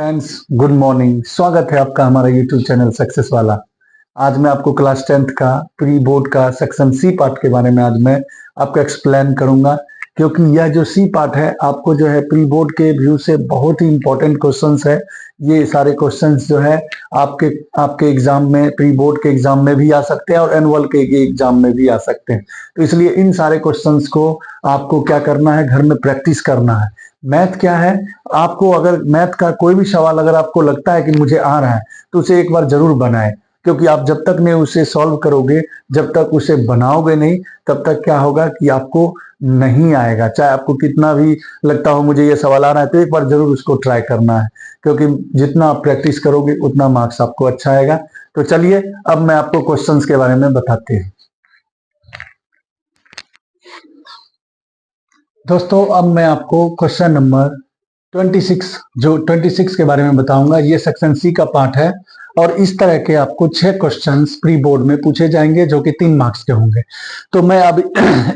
Friends, good morning. स्वागत है आपका हमारा यूट्यूब चैनल सक्सेस वाला। आज मैं आपको क्लास 10th का प्री बोर्ड का सेक्शन सी पार्ट के बारे में आज मैं आपको एक्सप्लेन करूंगा, क्योंकि यह जो सी पार्ट है आपको जो है प्री बोर्ड के व्यू से बहुत ही इंपॉर्टेंट क्वेश्चंस है। ये सारे क्वेश्चंस जो है आपके आपके एग्जाम में, प्री बोर्ड के एग्जाम में भी आ सकते हैं और एनुअल के एग्जाम में भी आ सकते हैं। तो इसलिए इन सारे क्वेश्चंस को आपको क्या करना है, घर में प्रैक्टिस करना है। मैथ क्या है, आपको अगर मैथ का कोई भी सवाल अगर आपको लगता है कि मुझे आ रहा है तो उसे एक बार जरूर बनाएं, क्योंकि आप जब तक नहीं उसे सॉल्व करोगे, जब तक उसे बनाओगे नहीं, तब तक क्या होगा कि आपको नहीं आएगा। चाहे आपको कितना भी लगता हो मुझे ये सवाल आ रहा है, तो एक बार जरूर उसको ट्राई करना है, क्योंकि जितना आप प्रैक्टिस करोगे उतना मार्क्स आपको अच्छा आएगा। तो चलिए अब मैं आपको क्वेश्चंस के बारे में बताते हैं। दोस्तों, अब मैं आपको क्वेश्चन नंबर 26 के बारे में बताऊंगा। ये सेक्शन सी का पार्ट है और इस तरह के आपको 6 क्वेश्चंस प्री बोर्ड में पूछे जाएंगे जो कि 3 मार्क्स के होंगे। तो मैं अब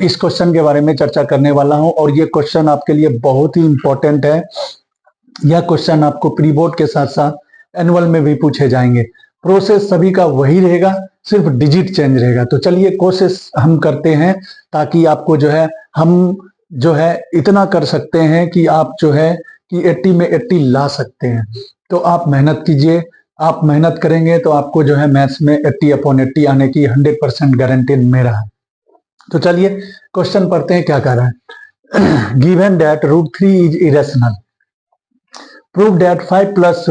इस क्वेश्चन के बारे में चर्चा करने वाला हूं और ये क्वेश्चन आपके लिए बहुत ही इंपॉर्टेंट है। यह क्वेश्चन आपको प्री बोर्ड के साथ साथ एनुअल में भी पूछे जाएंगे। प्रोसेस सभी का वही रहेगा, सिर्फ डिजिट चेंज रहेगा। तो चलिए कोशिश हम करते हैं ताकि आपको हम इतना कर सकते हैं कि आप कि 80 में 80 ला सकते हैं। तो आप मेहनत कीजिए, आप मेहनत करेंगे तो आपको मैथ्स में 80/80 आने की 100% गारंटी मेरा है। तो चलिए क्वेश्चन पढ़ते हैं क्या कह रहा है। Given that √3 is irrational, prove that 5 +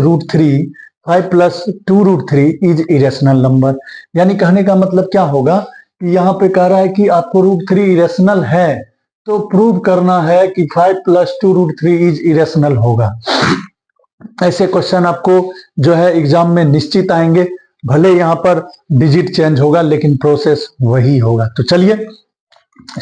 2√3 is irrational number. यानी कहने का मतलब क्या होगा कि यहाँ पे कह रहा है कि आपको √3 इरेशनल है, तो प्रूव करना है कि 5 + 2√3 इज इरेशनल होगा। ऐसे क्वेश्चन आपको एग्जाम में निश्चित आएंगे, भले यहाँ पर डिजिट चेंज होगा लेकिन प्रोसेस वही होगा। तो चलिए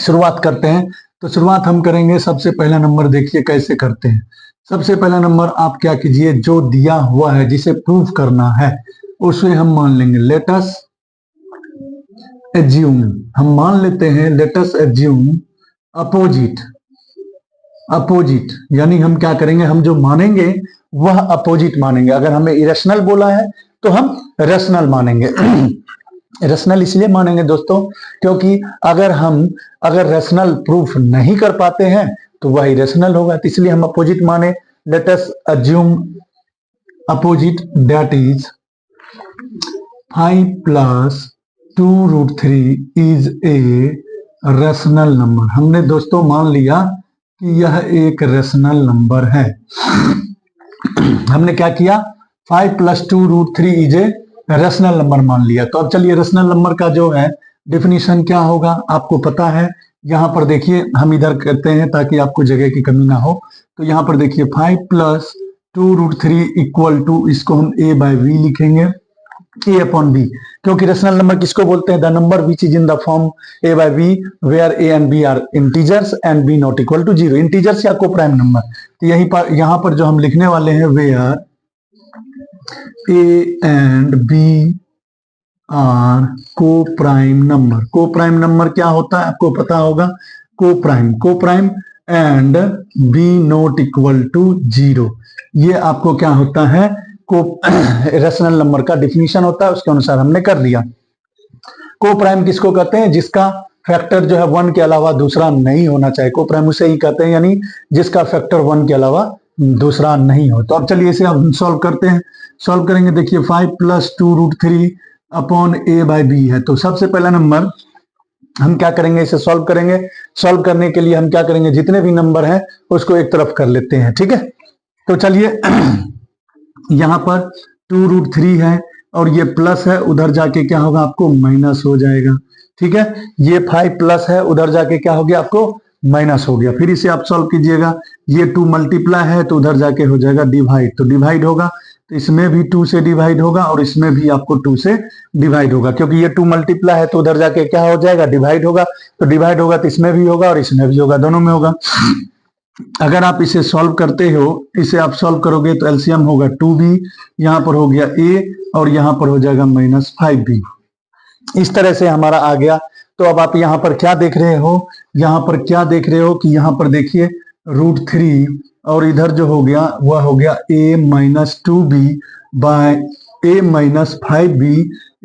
शुरुआत करते हैं। तो शुरुआत हम करेंगे, सबसे पहला नंबर देखिए कैसे करते हैं। सबसे पहला नंबर आप क्या कीजिए, जो दिया हुआ है जिसे प्रूव करना है उसे हम मान लेंगे। लेट अस एज्यूम, हम मान लेते हैं लेट अस एज्यूम अपोजिट। यानी हम क्या करेंगे, हम जो मानेंगे वह अपोजिट मानेंगे। अगर हमें इरेशनल बोला है तो हम रेशनल मानेंगे। रेशनल इसलिए मानेंगे दोस्तों क्योंकि अगर रेशनल प्रूफ नहीं कर पाते हैं तो वह इरेशनल होगा, तो इसलिए हम अपोजिट माने। Let us assume opposite that is 5 + 2√3 is a rational number. हमने दोस्तों मान लिया कि यह एक रेशनल नंबर है। हमने क्या किया, 5 + 2√3 इज ए रेशनल नंबर मान लिया। तो अब चलिए रेशनल नंबर का डेफिनेशन क्या होगा आपको पता है। यहाँ पर देखिए, हम इधर करते हैं ताकि आपको जगह की कमी ना हो। तो यहाँ पर देखिए 5 + 2√3 = इसको हम a/b लिखेंगे, a/b, क्योंकि रेशनल नंबर किसको बोलते हैं, the number which is in the form a/b where a and b are integers and b ≠ = 0। Integers या को प्राइम नंबर। तो यहाँ पर जो हम लिखने वाले हैं where a and b are coprime number. Coprime number क्या होता है आपको पता होगा, को प्राइम एंड b ≠ 0। ये आपको क्या होता है, को रेशनल नंबर का डिफिनीशन होता है, उसके अनुसार हमने कर दिया। को प्राइम किसको कहते हैं, जिसका फैक्टर 1 के अलावा दूसरा नहीं होना चाहिए। को प्राइम उसे ही कहते हैं, यानी जिसका फैक्टर 1 के अलावा दूसरा नहीं हो। तो अब चलिए इसे हम सॉल्व करते हैं। सॉल्व करेंगे, देखिए 5 + 2√3 अपॉन a/b है। तो सबसे पहला नंबर हम क्या करेंगे, इसे सॉल्व करेंगे। सॉल्व करने के लिए हम क्या करेंगे, जितने भी नंबर हैं उसको एक तरफ कर लेते हैं, ठीक है। तो चलिए यहाँ पर 2√3 है और ये प्लस है, उधर जाके क्या होगा आपको माइनस हो जाएगा, ठीक है। ये 5 प्लस है, उधर जाके क्या हो गया आपको माइनस हो गया। फिर इसे आप सॉल्व कीजिएगा, ये 2 मल्टीप्लाई है तो उधर जाके हो जाएगा डिवाइड, तो डिवाइड होगा तो इसमें भी 2 से डिवाइड होगा और इसमें भी आपको 2 से डिवाइड होगा, क्योंकि ये 2 मल्टीप्लाई है तो उधर जाके क्या हो जाएगा डिवाइड होगा। तो डिवाइड होगा तो इसमें भी होगा और इसमें भी होगा, दोनों में होगा। अगर आप इसे सॉल्व करते हो, इसे आप सॉल्व करोगे तो एलसीएम होगा 2b, यहाँ पर हो गया a और यहाँ पर हो जाएगा -5b। इस तरह से हमारा आ गया। तो अब आप यहाँ पर क्या देख रहे हो, यहाँ पर क्या देख रहे हो कि यहाँ पर देखिए √3 और इधर जो हो गया वह हो गया a minus 2b by a minus 5b,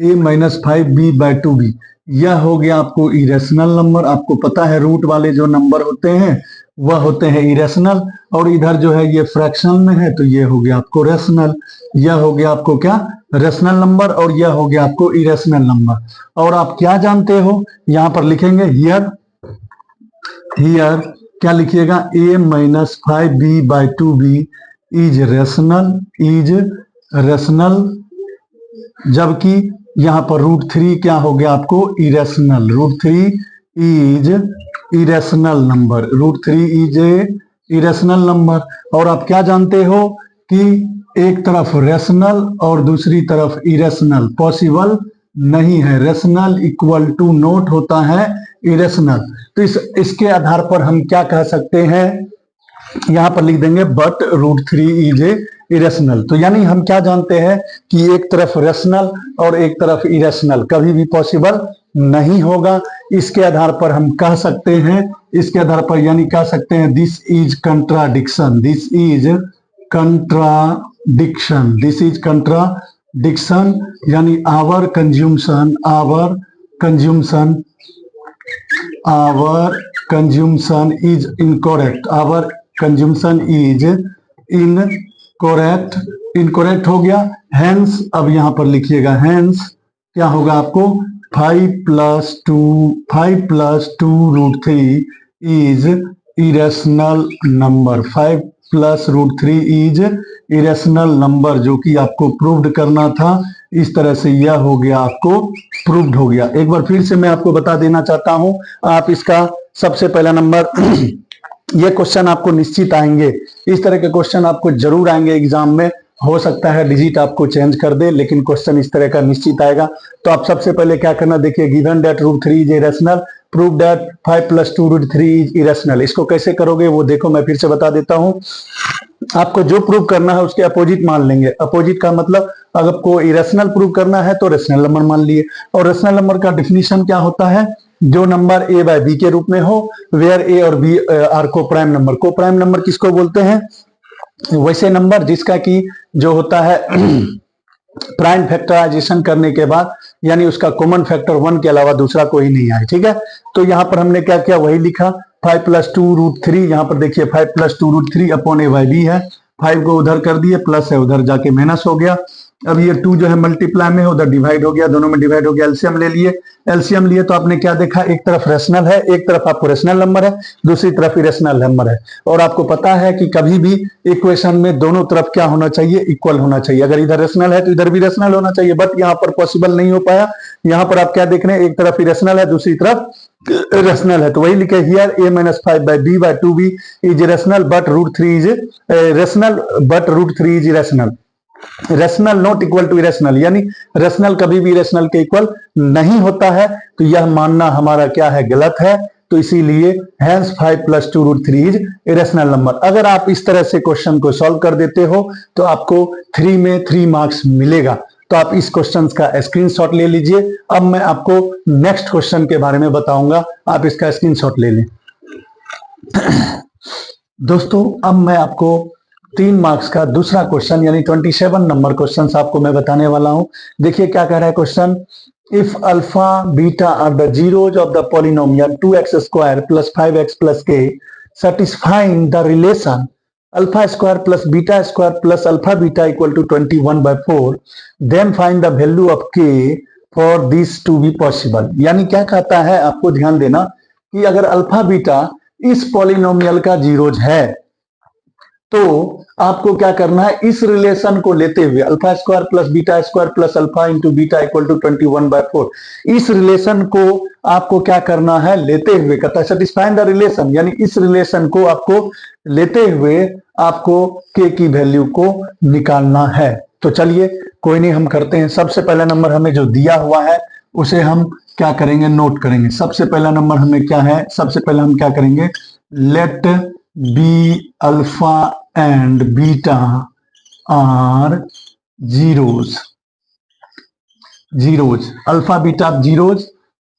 a minus 5b by 2b। यह हो गया आपको इरेशनल नंबर। आपको पता है रूट वाले जो नंबर होते हैं वह होते हैं इरेशनल, और इधर जो है ये फ्रैक्शन में है तो ये हो गया आपको रेशनल। यह हो गया आपको क्या, रेशनल नंबर, और यह हो गया आपको इरेशनल नंबर। और आप क्या जानते हो, यहां पर लिखेंगे हियर, हियर क्या लिखिएगा, a minus 5b by 2b is rational, is rational, जबकि यहां पर √3 क्या हो गया आपको, irrational. √3 is irrational number, √3 is a irrational number. और आप क्या जानते हो कि एक तरफ रेशनल और दूसरी तरफ इरेशनल पॉसिबल नहीं है। रेशनल इक्वल टू नोट होता है इरेशनल। तो इसके आधार पर हम क्या कह सकते हैं, यहां पर लिख देंगे बट √3 इज ए इरेशनल। तो यानी हम क्या जानते हैं कि एक तरफ रेशनल और एक तरफ इरेशनल कभी भी पॉसिबल नहीं होगा। इसके आधार पर हम कह सकते हैं, इसके आधार पर यानी कह सकते हैं this is contradiction, this is contradiction, this is contradiction, यानी our consumption, our consumption, our consumption is incorrect, our consumption is incorrect, incorrect हो गया। हेंस अब यहां पर लिखिएगा, हेंस क्या होगा आपको 5 plus 2 √3 is irrational number, 5 plus √3 is irrational number, जो कि आपको प्रूव्ड करना था। इस तरह से यह हो गया आपको प्रूव्ड हो गया। एक बार फिर से मैं आपको बता देना चाहता हूं, आप इसका सबसे पहला नंबर ये क्वेश्चन आपको निश्चित आएंगे, इस तरह के क्वेश्चन आपको जरूर आएंगे एग्जाम में। हो सकता है डिजिट आपको चेंज कर दे, लेकिन क्वेश्चन इस तरह का निश्चित आएगा। तो आप सबसे पहले क्या करना, देखिए given that √3 is irrational, prove that 5 plus 2 √3 is irrational. इसको कैसे करोगे वो देखो, मैं फिर से बता देता हूं। आपको जो प्रूव करना है उसके अपोजिट मान लेंगे। अपोजिट का मतलब अगर आपको इरेशनल प्रूव करना है तो रेशनल नंबर मान लिए। और रेशनल नंबर का डिफिनीशन क्या होता है, जो नंबर a बाय b के रूप में हो, वेयर a और b are coprime number. Coprime number किसको बोलते हैं, वैसे नंबर जिसका कि जो होता है प्राइम फैक्टराइजेशन करने के बाद यानी उसका कॉमन फैक्टर 1 के अलावा दूसरा कोई नहीं आए। ठीक है, तो यहां पर हमने क्या किया, वही लिखा 5 प्लस 2 √3। यहां पर देखिए 5 plus 2 √3 upon a by b है, 5 को उधर कर दिए, प्लस है उधर जाके माइनस हो गया। अब ये 2 जो है मल्टीप्लाई में उधर डिवाइड हो गया, दोनों में डिवाइड हो गया। एलसीएम ले लिए, एलसीएम लिए तो आपने क्या देखा, एक तरफ रेशनल है, एक तरफ आपको रेशनल नंबर है, दूसरी तरफ इरेशनल नंबर है। और आपको पता है कि कभी भी इक्वेशन में दोनों तरफ क्या होना चाहिए, इक्वल होना चाहिए। अगर इधर रेशनल है तो इधर भी रेशनल होना चाहिए, बट यहाँ पर पॉसिबल नहीं हो पाया। यहाँ पर आप क्या देख रहे हैं, एक तरफ इरेशनल है, दूसरी तरफ रेशनल है। तो वही लिखे here a minus 5 by b by 2b is rational but √3 is rational, but √3 is irrational. Rational not equal to irrational, यानी रेशनल कभी भी इरेशनल के इक्वल नहीं होता है। तो यह मानना हमारा क्या है, गलत है। तो इसीलिए hence 5 plus 2 √3 is irrational number. अगर आप इस तरह से क्वेश्चन को सॉल्व कर देते हो तो आपको 3 में 3 मार्क्स मिलेगा। तो आप इस क्वेश्चन का स्क्रीनशॉट ले लीजिए। अब मैं आपको नेक्स्ट क्वेश्चन के बारे में बताऊंगा, आप इसका स्क्रीनशॉट ले लें। दोस्तों अब मैं आपको 3 मार्क्स का दूसरा क्वेश्चन यानी 27 नंबर क्वेश्चन आपको मैं बताने वाला हूं। देखिए क्या कह रहा है question, if alpha beta are the zeros of the polynomial 2x² plus 5x plus k satisfying the relation alpha square plus beta square plus alpha beta equal to 21/4, then find the value of k for this to be possible. यानी क्या कहता है, आपको ध्यान देना कि अगर alpha beta इस पॉलिनोमियल का जीरोज है तो आपको क्या करना है, इस रिलेशन को लेते हुए alpha square plus beta square plus alpha into beta equal to 21/4, इस रिलेशन को आपको क्या करना है, लेते हुए कहता है सेटिस्फाइंग द रिलेशन, यानी इस रिलेशन को आपको लेते हुए आपको के की वैल्यू को निकालना है। तो चलिए कोई नहीं, हम करते हैं। सबसे पहला नंबर हमें जो दिया हुआ है उसे हम क्या करेंगे, नोट करेंगे। सबसे पहला नंबर हमें क्या है, सबसे पहले हम क्या करेंगे, let be alpha and beta are zeros, zeros alpha beta zeros.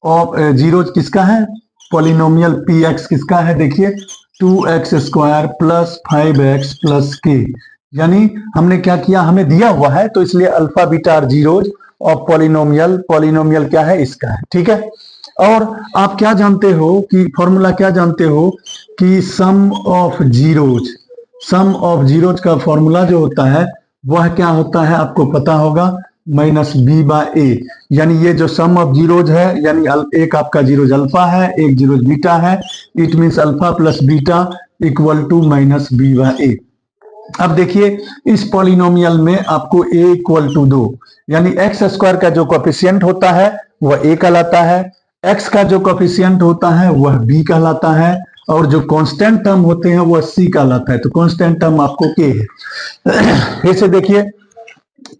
और जीरोज किसका है, पॉलिनोमियल पी एक्स किसका है, देखिए 2x² प्लस 5x प्लस के। यानी हमने क्या किया, हमें दिया हुआ है तो इसलिए alpha beta are zeros of polynomial. Polynomial क्या है, इसका है, ठीक है। और आप क्या जानते हो कि फॉर्मूला क्या जानते हो कि sum of zeros, sum of zeros का फॉर्मूला जो होता है वह क्या होता है, आपको पता होगा, माइनस बी बाय ए। यानी ये जो सम ऑफ जीरोज है, यानी एक आपका जीरोज अल्फा है, एक जीरोज बीटा है, it means alpha plus beta equal to minus B by A. अब देखिए इस पॉलिनोमियल में आपको a इक्वल टू 2, यानी एक्स स्क्वायर का जो कोफिशिएंट होता है वह a कहलाता है, x का जो कोफिशिएंट होता है वह b कहलाता है, और जो कांस्टेंट टर्म होते हैं वह c कहलाता है। तो कांस्टेंट टर्म आपको k है। फिर से देखिए,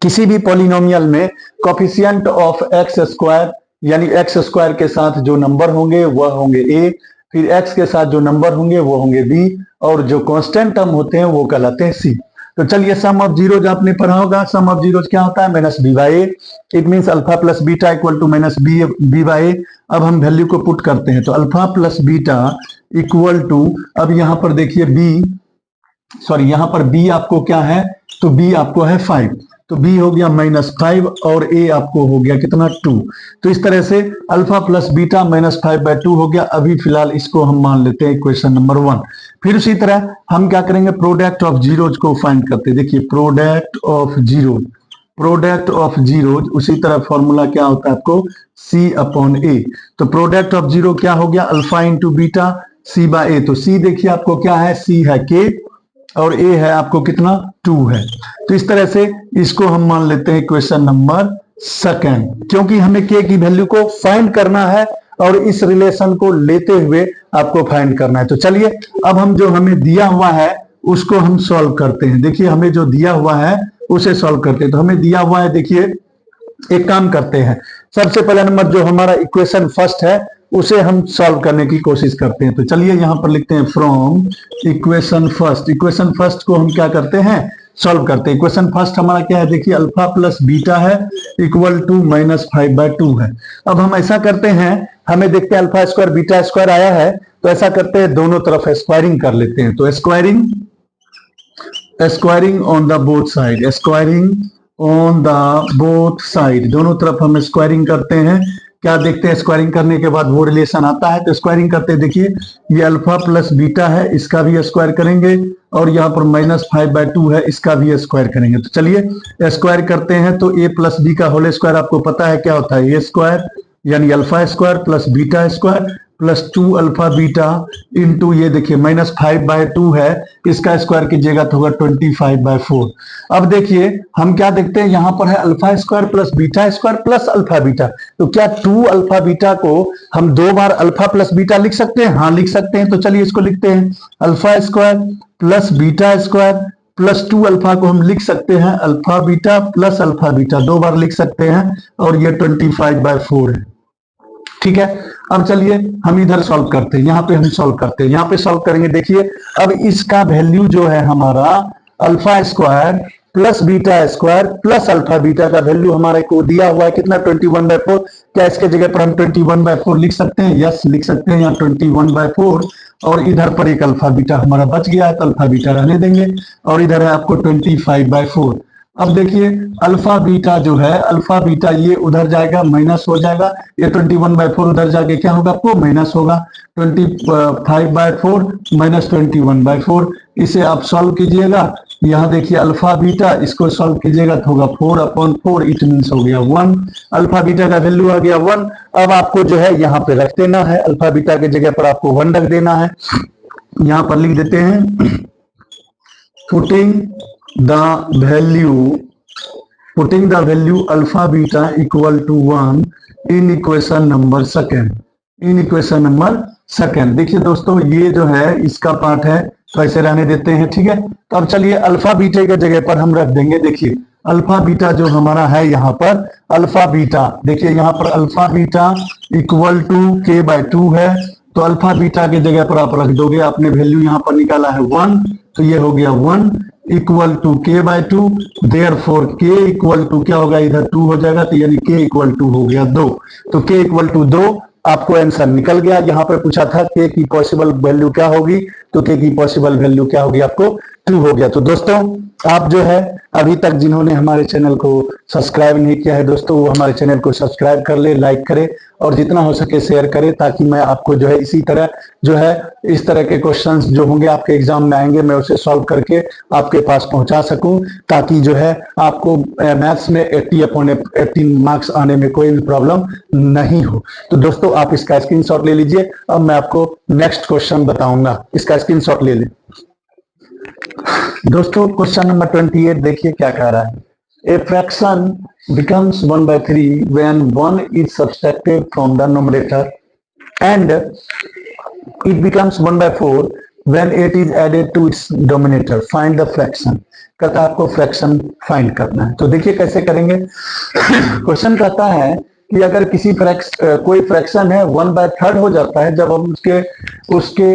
किसी भी पॉलिनोमियल में कोफिशिएंट ऑफ एक्स स्क्वायर, यानी एक्स स्क्वायर के साथ जो नंबर होंगे वह होंगे a, फिर x के साथ जो नंबर होंगे वो होंगे b, और जो कांस्टेंट टर्म होते हैं वो कहलाते हैं c। तो चलिए सम ऑफ जीरोज आपने पढ़ा होगा, सम ऑफ जीरोज क्या होता है, minus B by A, it means alpha plus beta equal to minus B by A. अब हम वैल्यू को पुट करते हैं तो alpha plus beta equal to, अब यहां पर देखिए यहां पर b आपको क्या है, तो b आपको है 5, तो b हो गया -5 और a आपको हो गया कितना 2। तो इस तरह से अल्फा प्लस बीटा -5/2 हो गया। अभी फिलहाल इसको हम मान लेते हैं इक्वेशन नंबर 1। फिर उसी तरह हम क्या करेंगे, प्रोडक्ट ऑफ जीरोज को फाइंड करते हैं। देखिए प्रोडक्ट ऑफ जीरोज, उसी तरह फॉर्मूला क्या होता है आपको, c/a। तो प्रोडक्ट ऑफ जीरो क्या हो गया, alpha into beta c by a। तो c देखिए आपको क्या है, c है k और a है आपको कितना 2 है। तो इस तरह से इसको हम मान लेते हैं क्वेश्चन नंबर 2, क्योंकि हमें k की वैल्यू को फाइंड करना है और इस रिलेशन को लेते हुए आपको फाइंड करना है। तो चलिए अब हम जो हमें दिया हुआ है उसको हम सॉल्व करते हैं। देखिए हमें जो दिया हुआ है उसे सॉल्व करते हैं। तो हमें दिया हुआ है, देखिए एक काम करते हैं, सबसे पहला नंबर जो हमारा इक्वेशन फर्स्ट है उसे हम सॉल्व करने की कोशिश करते हैं। तो चलिए यहां पर लिखते हैं from equation first. Equation first को हम क्या करते हैं, सॉल्व करते हैं। इक्वेशन फर्स्ट हमारा क्या है, देखिए अल्फा प्लस बीटा है इक्वल टू -5/2 है। अब हम ऐसा करते हैं, हमें देखते हैं अल्फा स्क्वायर बीटा स्क्वायर आया है, तो ऐसा करते हैं दोनों तरफ स्क्वायरिंग कर लेते हैं। तो squaring on the both side, squaring on the both side, दोनों तरफ हम स्क्वायरिंग करते हैं। क्या देखते हैं, स्क्वायरिंग करने के बाद वो रिलेशन आता है। तो स्क्वायरिंग करते हैं, देखिए ये अल्फा प्लस बीटा है, इसका भी स्क्वायर करेंगे, और यहाँ पर -5/2 है, इसका भी स्क्वायर करेंगे। तो चलिए स्क्वायर करते हैं। तो a प्लस बी का होल स्क्वायर आपको पता है क्या होता है, a स्क्वायर यानी alpha square plus beta square plus 2 alpha beta into, ये देखिए -5/2 है, इसका स्क्वायर कीजिएगा तो होगा 25/4। अब देखिए हम क्या देखते हैं, यहां पर है alpha square plus beta square plus alpha beta. तो क्या 2 अल्फा बीटा को हम 2 बार अल्फा प्लस बीटा लिख सकते हैं, हाँ लिख सकते हैं। तो चलिए इसको लिखते हैं, alpha square plus beta square plus 2 alpha को हम लिख सकते हैं alpha beta plus alpha beta, 2 बार लिख सकते हैं, और ये 25/4 है, ठीक है। अब चलिए हम इधर सॉल्व करते हैं, यहाँ पे हम सॉल्व करते हैं, यहाँ पे सॉल्व करेंगे। देखिए अब इसका वैल्यू जो है हमारा alpha square plus beta square plus alpha beta का वैल्यू हमारे को दिया हुआ है कितना, 21/4। क्या इसके जगह पर हम 21/4 लिख सकते हैं, यस लिख सकते हैं, यहाँ 21/4, और इधर पर एक अल्फा बीटा हमारा बच गया है, तो अल्फा बीटा रहने देंगे, और इधर है आपको 25/4। अब देखिए अल्फा बीटा जो है, अल्फा बीटा ये उधर जाएगा माइनस हो जाएगा, ये 21/4 उधर जाके क्या होगा आपको माइनस होगा, 25/4 माइनस 21/4। इसे आप सॉल्व कीजिएगा, यहाँ देखिए अल्फा बीटा, इसको सॉल्व कीजिएगा तो होगा 4/4, इट मीन्स हो गया 1। अल्फा बीटा का वैल्यू आ गया 1। अब आपको जो है यहाँ पे रख देना है, अल्फा बीटा की जगह पर आपको 1 रख देना है। यहाँ पर लिख देते हैं putting the value alpha beta equal to 1 in equation number 2। देखिए दोस्तों ये जो है इसका पार्ट है, तो ऐसे रहने देते हैं, ठीक है। तो अब चलिए अल्फा बीटा के जगह पर हम रख देंगे, देखिए अल्फा बीटा जो हमारा है यहाँ पर अल्फा बीटा, देखिए यहाँ पर alpha beta equal to k/2 है। तो अल्फा बीटा के जगह पर आप रख दोगे, आपने वैल्यू यहाँ पर निकाला है 1, तो ये हो गया 1 equal to k/2, therefore k equal to क्या होगा, इधर 2 हो जाएगा, तो यानी k इक्वल टू हो गया 2। तो k इक्वल टू 2, आपको आंसर निकल गया। यहाँ पे पूछा था के की पॉसिबल वैल्यू क्या होगी, तो के की पॉसिबल वैल्यू क्या होगी, आपको 2 हो गया। तो दोस्तों आप जो है अभी तक जिन्होंने हमारे चैनल को सब्सक्राइब नहीं किया है दोस्तों, वो हमारे चैनल को सब्सक्राइब कर ले, लाइक करे और जितना हो सके शेयर करे, ताकि मैं आपको जो है इसी तरह जो है इस तरह के क्वेश्चंस जो होंगे आपके एग्जाम में आएंगे, मैं उसे सॉल्व करके आपके पास पहुंचा सकूं, ताकि जो है आपको मैथ्स में 80/80 मार्क्स आने में कोई भी प्रॉब्लम नहीं हो। तो दोस्तों आप इसका स्क्रीनशॉट ले लीजिए। अब मैं आपको नेक्स्ट क्वेश्चन बताऊंगा, इसका स्क्रीनशॉट ले लीजिए। दोस्तों क्वेश्चन नंबर 28 देखिए क्या कह रहा है। A fraction becomes 1/3 when 1 is subtracted from the numerator and it becomes 1/4 when 8 is added to its denominator. Find the fraction। कहता है आपको फ्रैक्शन फाइंड करना है। तो देखिए कैसे करेंगे। क्वेश्चन कहता है कि अगर किसी कोई फ्रैक्शन है 1/3 हो जाता है जब हम उसके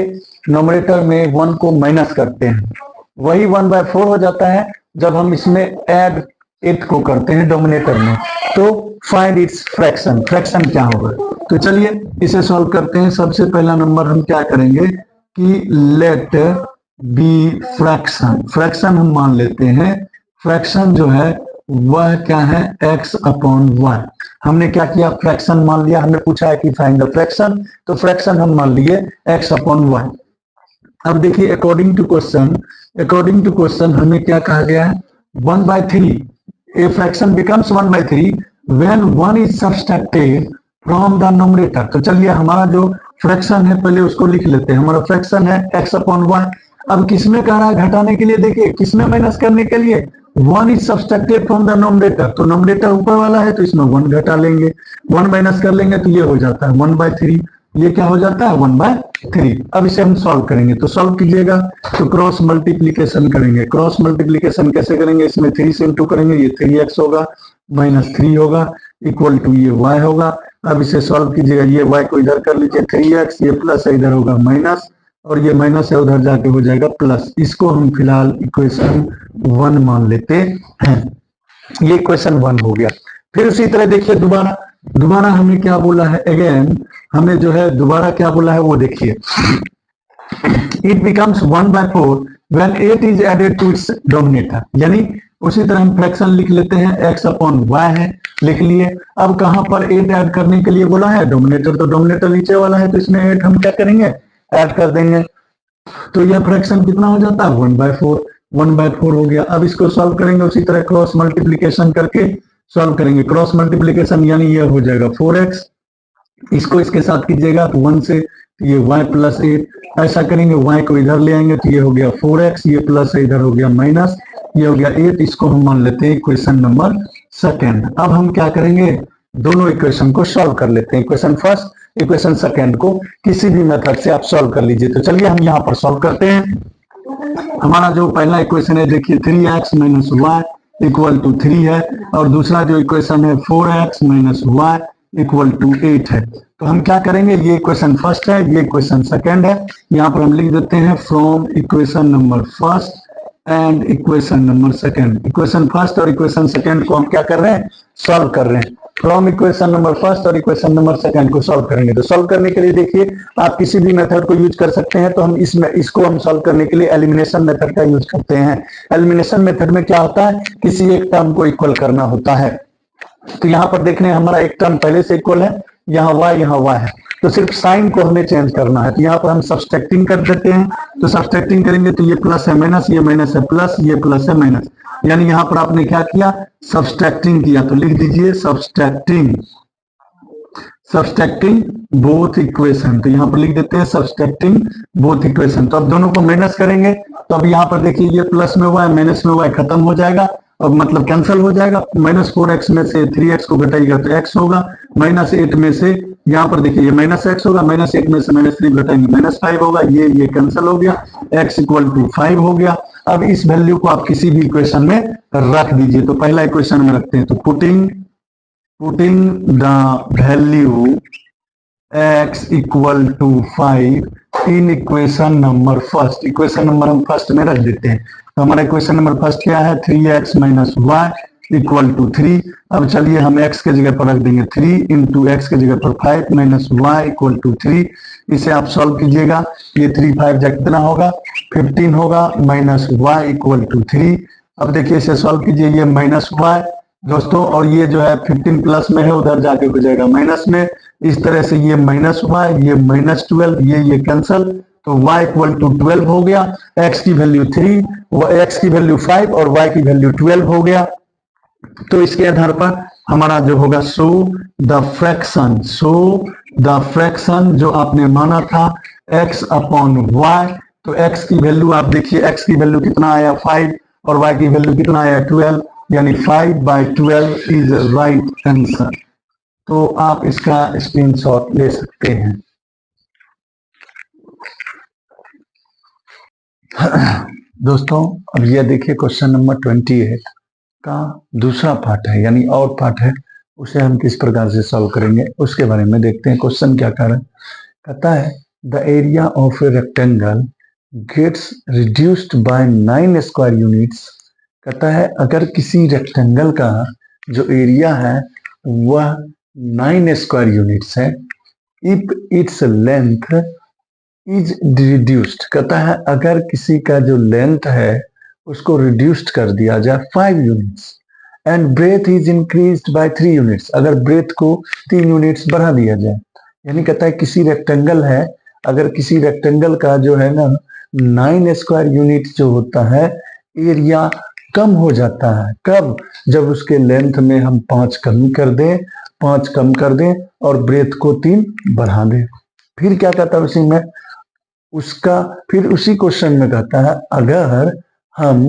नोमिनेटर में 1 को माइनस करते हैं, वही 1/4 हो जाता है जब हम इसमें ऐड 8 को करते हैं डोमिनेटर में। तो फाइंड इट्स फ्रैक्शन, फ्रैक्शन क्या होगा। तो चलिए इसे सॉल्व करते हैं। सबसे पहला नंबर हम क्या करेंगे कि लेट बी फ्रैक्शन, फ्रैक्शन हम मान लेते हैं। फ्रैक्शन जो है वह क्या है, x/y। हमने क्या किया, फ्रैक्शन मान लिया। हमने पूछा है कि फाइंड द फ्रैक्शन, तो फ्रैक्शन हम मान लिए x/y। अब देखिए अकॉर्डिंग टू क्वेश्चन हमें क्या कहा गया है, 1/3। A fraction becomes 1/3 when 1 is subtracted from the numerator। तो चलिए हमारा जो फ्रैक्शन है पहले उसको लिख लेते हैं। हमारा फ्रैक्शन है x/y। अब किसमें कह रहा है घटाने के लिए, देखिए किसमें माइनस करने के लिए, 1 is subtracted from the numerator। तो नोमिनेटर ऊपर वाला है तो इसमें 1 घटा लेंगे, 1 माइनस कर लेंगे तो ये हो जाता है 1/3। ये क्या हो जाता है 1/3। अब इसे हम सॉल्व करेंगे, तो सॉल्व कीजिएगा तो क्रॉस मल्टीप्लीकेशन करेंगे। क्रॉस मल्टीप्लीकेशन कैसे करेंगे, इसमें 3 से इंटू करेंगे, ये 3x होगा माइनस 3 होगा इक्वल टू ये y होगा। अब इसे सॉल्व कीजिएगा, ये y को इधर कर लीजिए 3x, ये प्लस है इधर होगा माइनस, और ये माइनस है उधर जाके हो जाएगा प्लस। इसको हम फिलहाल इक्वेशन 1 मान लेते हैं। ये इक्वेशन 1 हो गया। फिर उसी तरह देखिए दोबारा हमें क्या बोला है, अगेन हमें जो है दोबारा क्या बोला है वो देखिए। It becomes 1/4 when 8 is added to its denominator। यानी उसी तरह हम फ्रैक्शन लिख लेते हैं, x/y है, लिख लिए। अब कहां पर 8 ऐड करने के लिए बोला है, डोमिनेटर, तो डोमिनेटर नीचे वाला है तो इसमें 8 हम क्या करेंगे, ऐड कर देंगे। तो यह फ्रैक्शन कितना हो जाता है 1/4 हो गया। अब इसको सॉल्व करेंगे उसी तरह क्रॉस मल्टीप्लीकेशन करके सॉल्व करेंगे। क्रॉस मल्टीप्लीकेशन यानी ये हो जाएगा 4x, इसको इसके साथ कीजिएगा तो 1 से, तो ये y + 8। ऐसा करेंगे y को इधर ले आएंगे तो ये हो गया 4x, ये प्लस है इधर हो गया माइनस, ये हो गया 8। इसको हम मान लेते हैं इक्वेशन नंबर 2। अब हम क्या करेंगे, दोनों इक्वेशन को सॉल्व कर लेते हैं। इक्वेशन फर्स्ट इक्वेशन सेकेंड को किसी भी मेथड से आप सॉल्व कर लीजिए। तो चलिए हम यहाँ पर सॉल्व करते हैं। हमारा जो पहला इक्वेशन है देखिए 3x - y इक्वल टू 3 है, और दूसरा जो इक्वेशन है 4x - y इक्वल टू 8 है। तो हम क्या करेंगे, ये इक्वेशन फर्स्ट है, ये इक्वेशन सेकंड है। यहाँ पर हम लिख देते हैं from equation number first and equation number second. Equation first और इक्वेशन सेकंड को हम क्या कर रहे हैं, सॉल्व कर रहे हैं। फ्रॉम इक्वेशन नंबर फर्स्ट और इक्वेशन नंबर सेकंड को सॉल्व करेंगे। तो सॉल्व करने के लिए देखिए आप किसी भी मेथड को यूज कर सकते हैं। तो हम इसको हम सॉल्व करने के लिए एलिमिनेशन मेथड का यूज करते हैं। एलिमिनेशन मेथड में क्या होता है, किसी एक टर्म को इक्वल करना होता है। तो यहाँ पर देखने हमारा एक टर्म पहले से इक्वल है, यहाँ y है, तो सिर्फ साइन को हमें चेंज करना है। तो यहाँ पर हम सब्सट्रैक्टिंग कर देते हैं। तो सब्सट्रैक्टिंग करेंगे तो ये प्लस है माइनस, ये माइनस है प्लस, ये प्लस है माइनस, यानी यहाँ पर आपने क्या किया, सब्सट्रैक्टिंग किया। तो लिख दीजिए सब्सट्रैक्टिंग बोथ इक्वेशन। तो यहाँ पर लिख देते हैं सब्सट्रैक्टिंग बोथ इक्वेशन। तो अब दोनों को माइनस करेंगे तो अब यहाँ पर देखिए ये प्लस में y माइनस में y खत्म हो जाएगा, अब मतलब कैंसिल हो जाएगा। -4x में से 3x को घटाएगा तो x होगा, -8 में से यहाँ पर देखिए ये -x होगा, -8 में से -3 घटाएंगे -5 होगा, ये कैंसिल हो गया, x = 5 हो गया। अब इस वैल्यू को आप किसी भी इक्वेशन में रख दीजिए। तो पहला इक्वेशन में रखते हैं, तो putting the value x = 5 in equation number first. Equation number हम फर्स्ट में रख देते हैं। तो हमारा इक्वेशन नंबर फर्स्ट क्या है, 3x - y इक्वल टू 3। अब चलिए हम x के जगह पर रख देंगे 3 इंटू एक्स के जगह पर 5 माइनस वाई इक्वल टू 3। इसे आप सॉल्व कीजिएगा, ये 3 5 जा कितना होगा 15 होगा, माइनस वाई इक्वल टू 3। अब देखिए इसे सॉल्व कीजिए, ये माइनस वाई दोस्तों, और ये जो है 15 प्लस में है उधर जाके हो जाएगा माइनस में। इस तरह से ये माइनस वाई, ये माइनस 12, ये कैंसल, तो y इक्वल टू 12 हो गया। x की वैल्यू 3, x की वैल्यू 5 और y की वैल्यू 12 हो गया। तो इसके आधार पर हमारा जो होगा सो द फ्रैक्शन जो आपने माना था x अपॉन y, तो x की वैल्यू आप देखिए, x की वैल्यू कितना आया 5 और y की वैल्यू कितना आया 12, यानी 5/12 इज राइट आंसर। तो आप इसका स्क्रीनशॉट ले सकते हैं। दोस्तों अब ये देखिए क्वेश्चन नंबर 28 का दूसरा पार्ट है, यानी और पार्ट है, उसे हम किस प्रकार से सॉल्व करेंगे उसके बारे में देखते हैं। क्वेश्चन क्या कर रहा है, कहता है the area of a rectangle gets reduced by 9 square units. कहता है अगर किसी रेक्टेंगल का जो एरिया है वह 9 स्क्वायर यूनिट्स है, if its length is reduced, कहता है अगर किसी का जो लेंथ है उसको रिड्यूस्ड कर दिया जाए 5 units, and breadth is increased by 3 units, अगर ब्रेथ को 3 यूनिट्स बढ़ा दिया जाए, यानी कहता है किसी रेक्टेंगल है, अगर किसी रेक्टेंगल का जो है ना 9 स्क्वायर यूनिट जो होता है एरिया कम हो जाता है, कब, जब उसके लेंथ में हम 5 कम कर दें और ब्रेथ को 3 बढ़ा दें। फिर क्या कहता है उसी में उसका, फिर उसी क्वेश्चन में कहता है अगर हम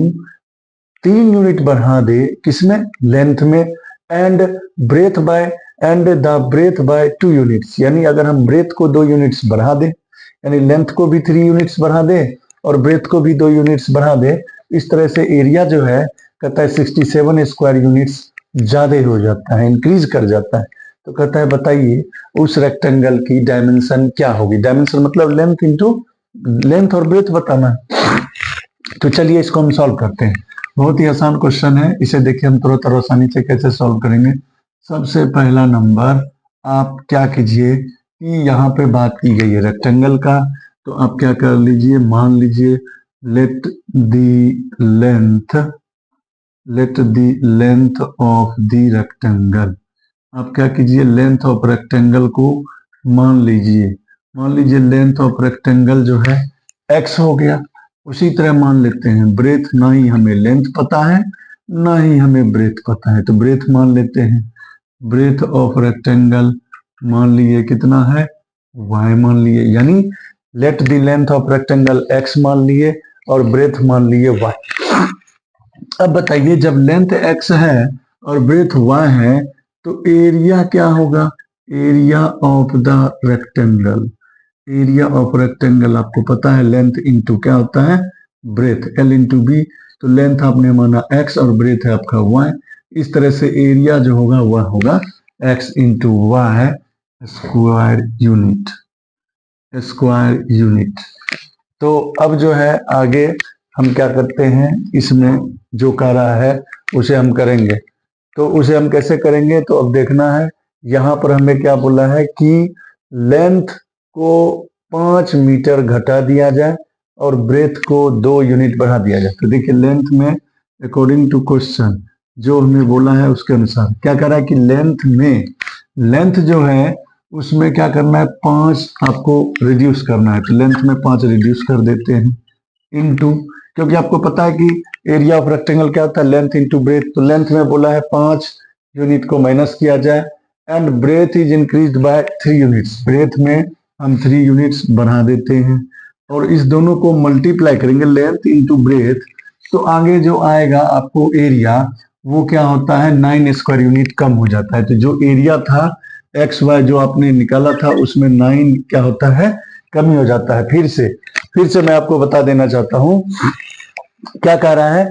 3 यूनिट बढ़ा दे किसमें, लेंथ में, and the breadth by 2 units, यानी अगर हम ब्रेथ को 2 यूनिट्स बढ़ा दे, यानी लेंथ को भी 3 यूनिट्स बढ़ा दे और ब्रेथ को भी 2 यूनिट्स बढ़ा दे, इस तरह से एरिया जो है कहता है 67 स्क्वायर यूनिट्स ज्यादा हो जाता है, इंक्रीज कर जाता है। तो कहता है बताइए उस रेक्टेंगल की डायमेंशन क्या होगी, डायमेंशन मतलब लेंथ और ब्रेथ बताना। तो चलिए इसको हम सॉल्व करते हैं, बहुत ही आसान क्वेश्चन है, इसे देखिए हम तुरंत और आसानी से कैसे सॉल्व करेंगे। सबसे पहला नंबर आप क्या कीजिए कि यहाँ पे बात की गई है रेक्टेंगल का, तो आप क्या कर लीजिए, मान लीजिए let the length of the rectangle, आप क्या कीजिए लेंथ ऑफ रेक्टेंगल को मान लीजिए लेंथ ऑफ रेक्टेंगल जो है x हो गया। उसी तरह मान लेते हैं ब्रेथ, ना ही हमें लेंथ पता है ना ही हमें ब्रेथ पता है, तो ब्रेथ मान लेते हैं, ब्रेथ ऑफ रेक्टेंगल मान लिए कितना है y मान लिए, यानी let the length of rectangle x मान लिए और ब्रेथ मान लिए y। अब बताइए जब लेंथ x है और ब्रेथ y है तो एरिया क्या होगा, area of the rectangle, area of rectangle आपको पता है लेंथ इंटू क्या होता है ब्रेथ, L इंटू बी, तो लेंथ आपने माना x और ब्रेथ है आपका y, इस तरह से एरिया जो होगा वह होगा x into y square unit. तो अब जो है आगे हम क्या करते हैं, इसमें जो कह रहा है उसे हम करेंगे, तो उसे हम कैसे करेंगे, तो अब देखना है यहाँ पर हमें क्या बोला है कि लेंथ को 5 मीटर घटा दिया जाए और ब्रेथ को 2 यूनिट बढ़ा दिया जाए। तो देखिए लेंथ में अकॉर्डिंग टू क्वेश्चन जो हमें बोला है उसके अनुसार क्या कर रहा है कि लेंथ जो है उसमें क्या करना है 5 आपको रिड्यूस करना है, तो लेंथ में 5 रिड्यूस कर देते हैं इनटू, क्योंकि आपको पता है कि एरिया ऑफ रेक्टेंगल क्या होता है लेंथ इंटू ब्रेथ, तो लेंथ में बोला है 5 यूनिट को माइनस किया जाए, and breadth is increased by 3 units, breadth में हम 3 यूनिट्स बढ़ा देते हैं और इस दोनों को मल्टीप्लाई करेंगे लेंथ इंटू ब्रेथ, तो आगे जो आएगा आपको एरिया वो क्या होता है 9 स्क्वायर यूनिट कम हो जाता है। तो जो एरिया था एक्स वाई जो आपने निकाला था उसमें 9 क्या होता है कमी हो जाता है। फिर से मैं आपको बता देना चाहता हूं क्या कह रहा है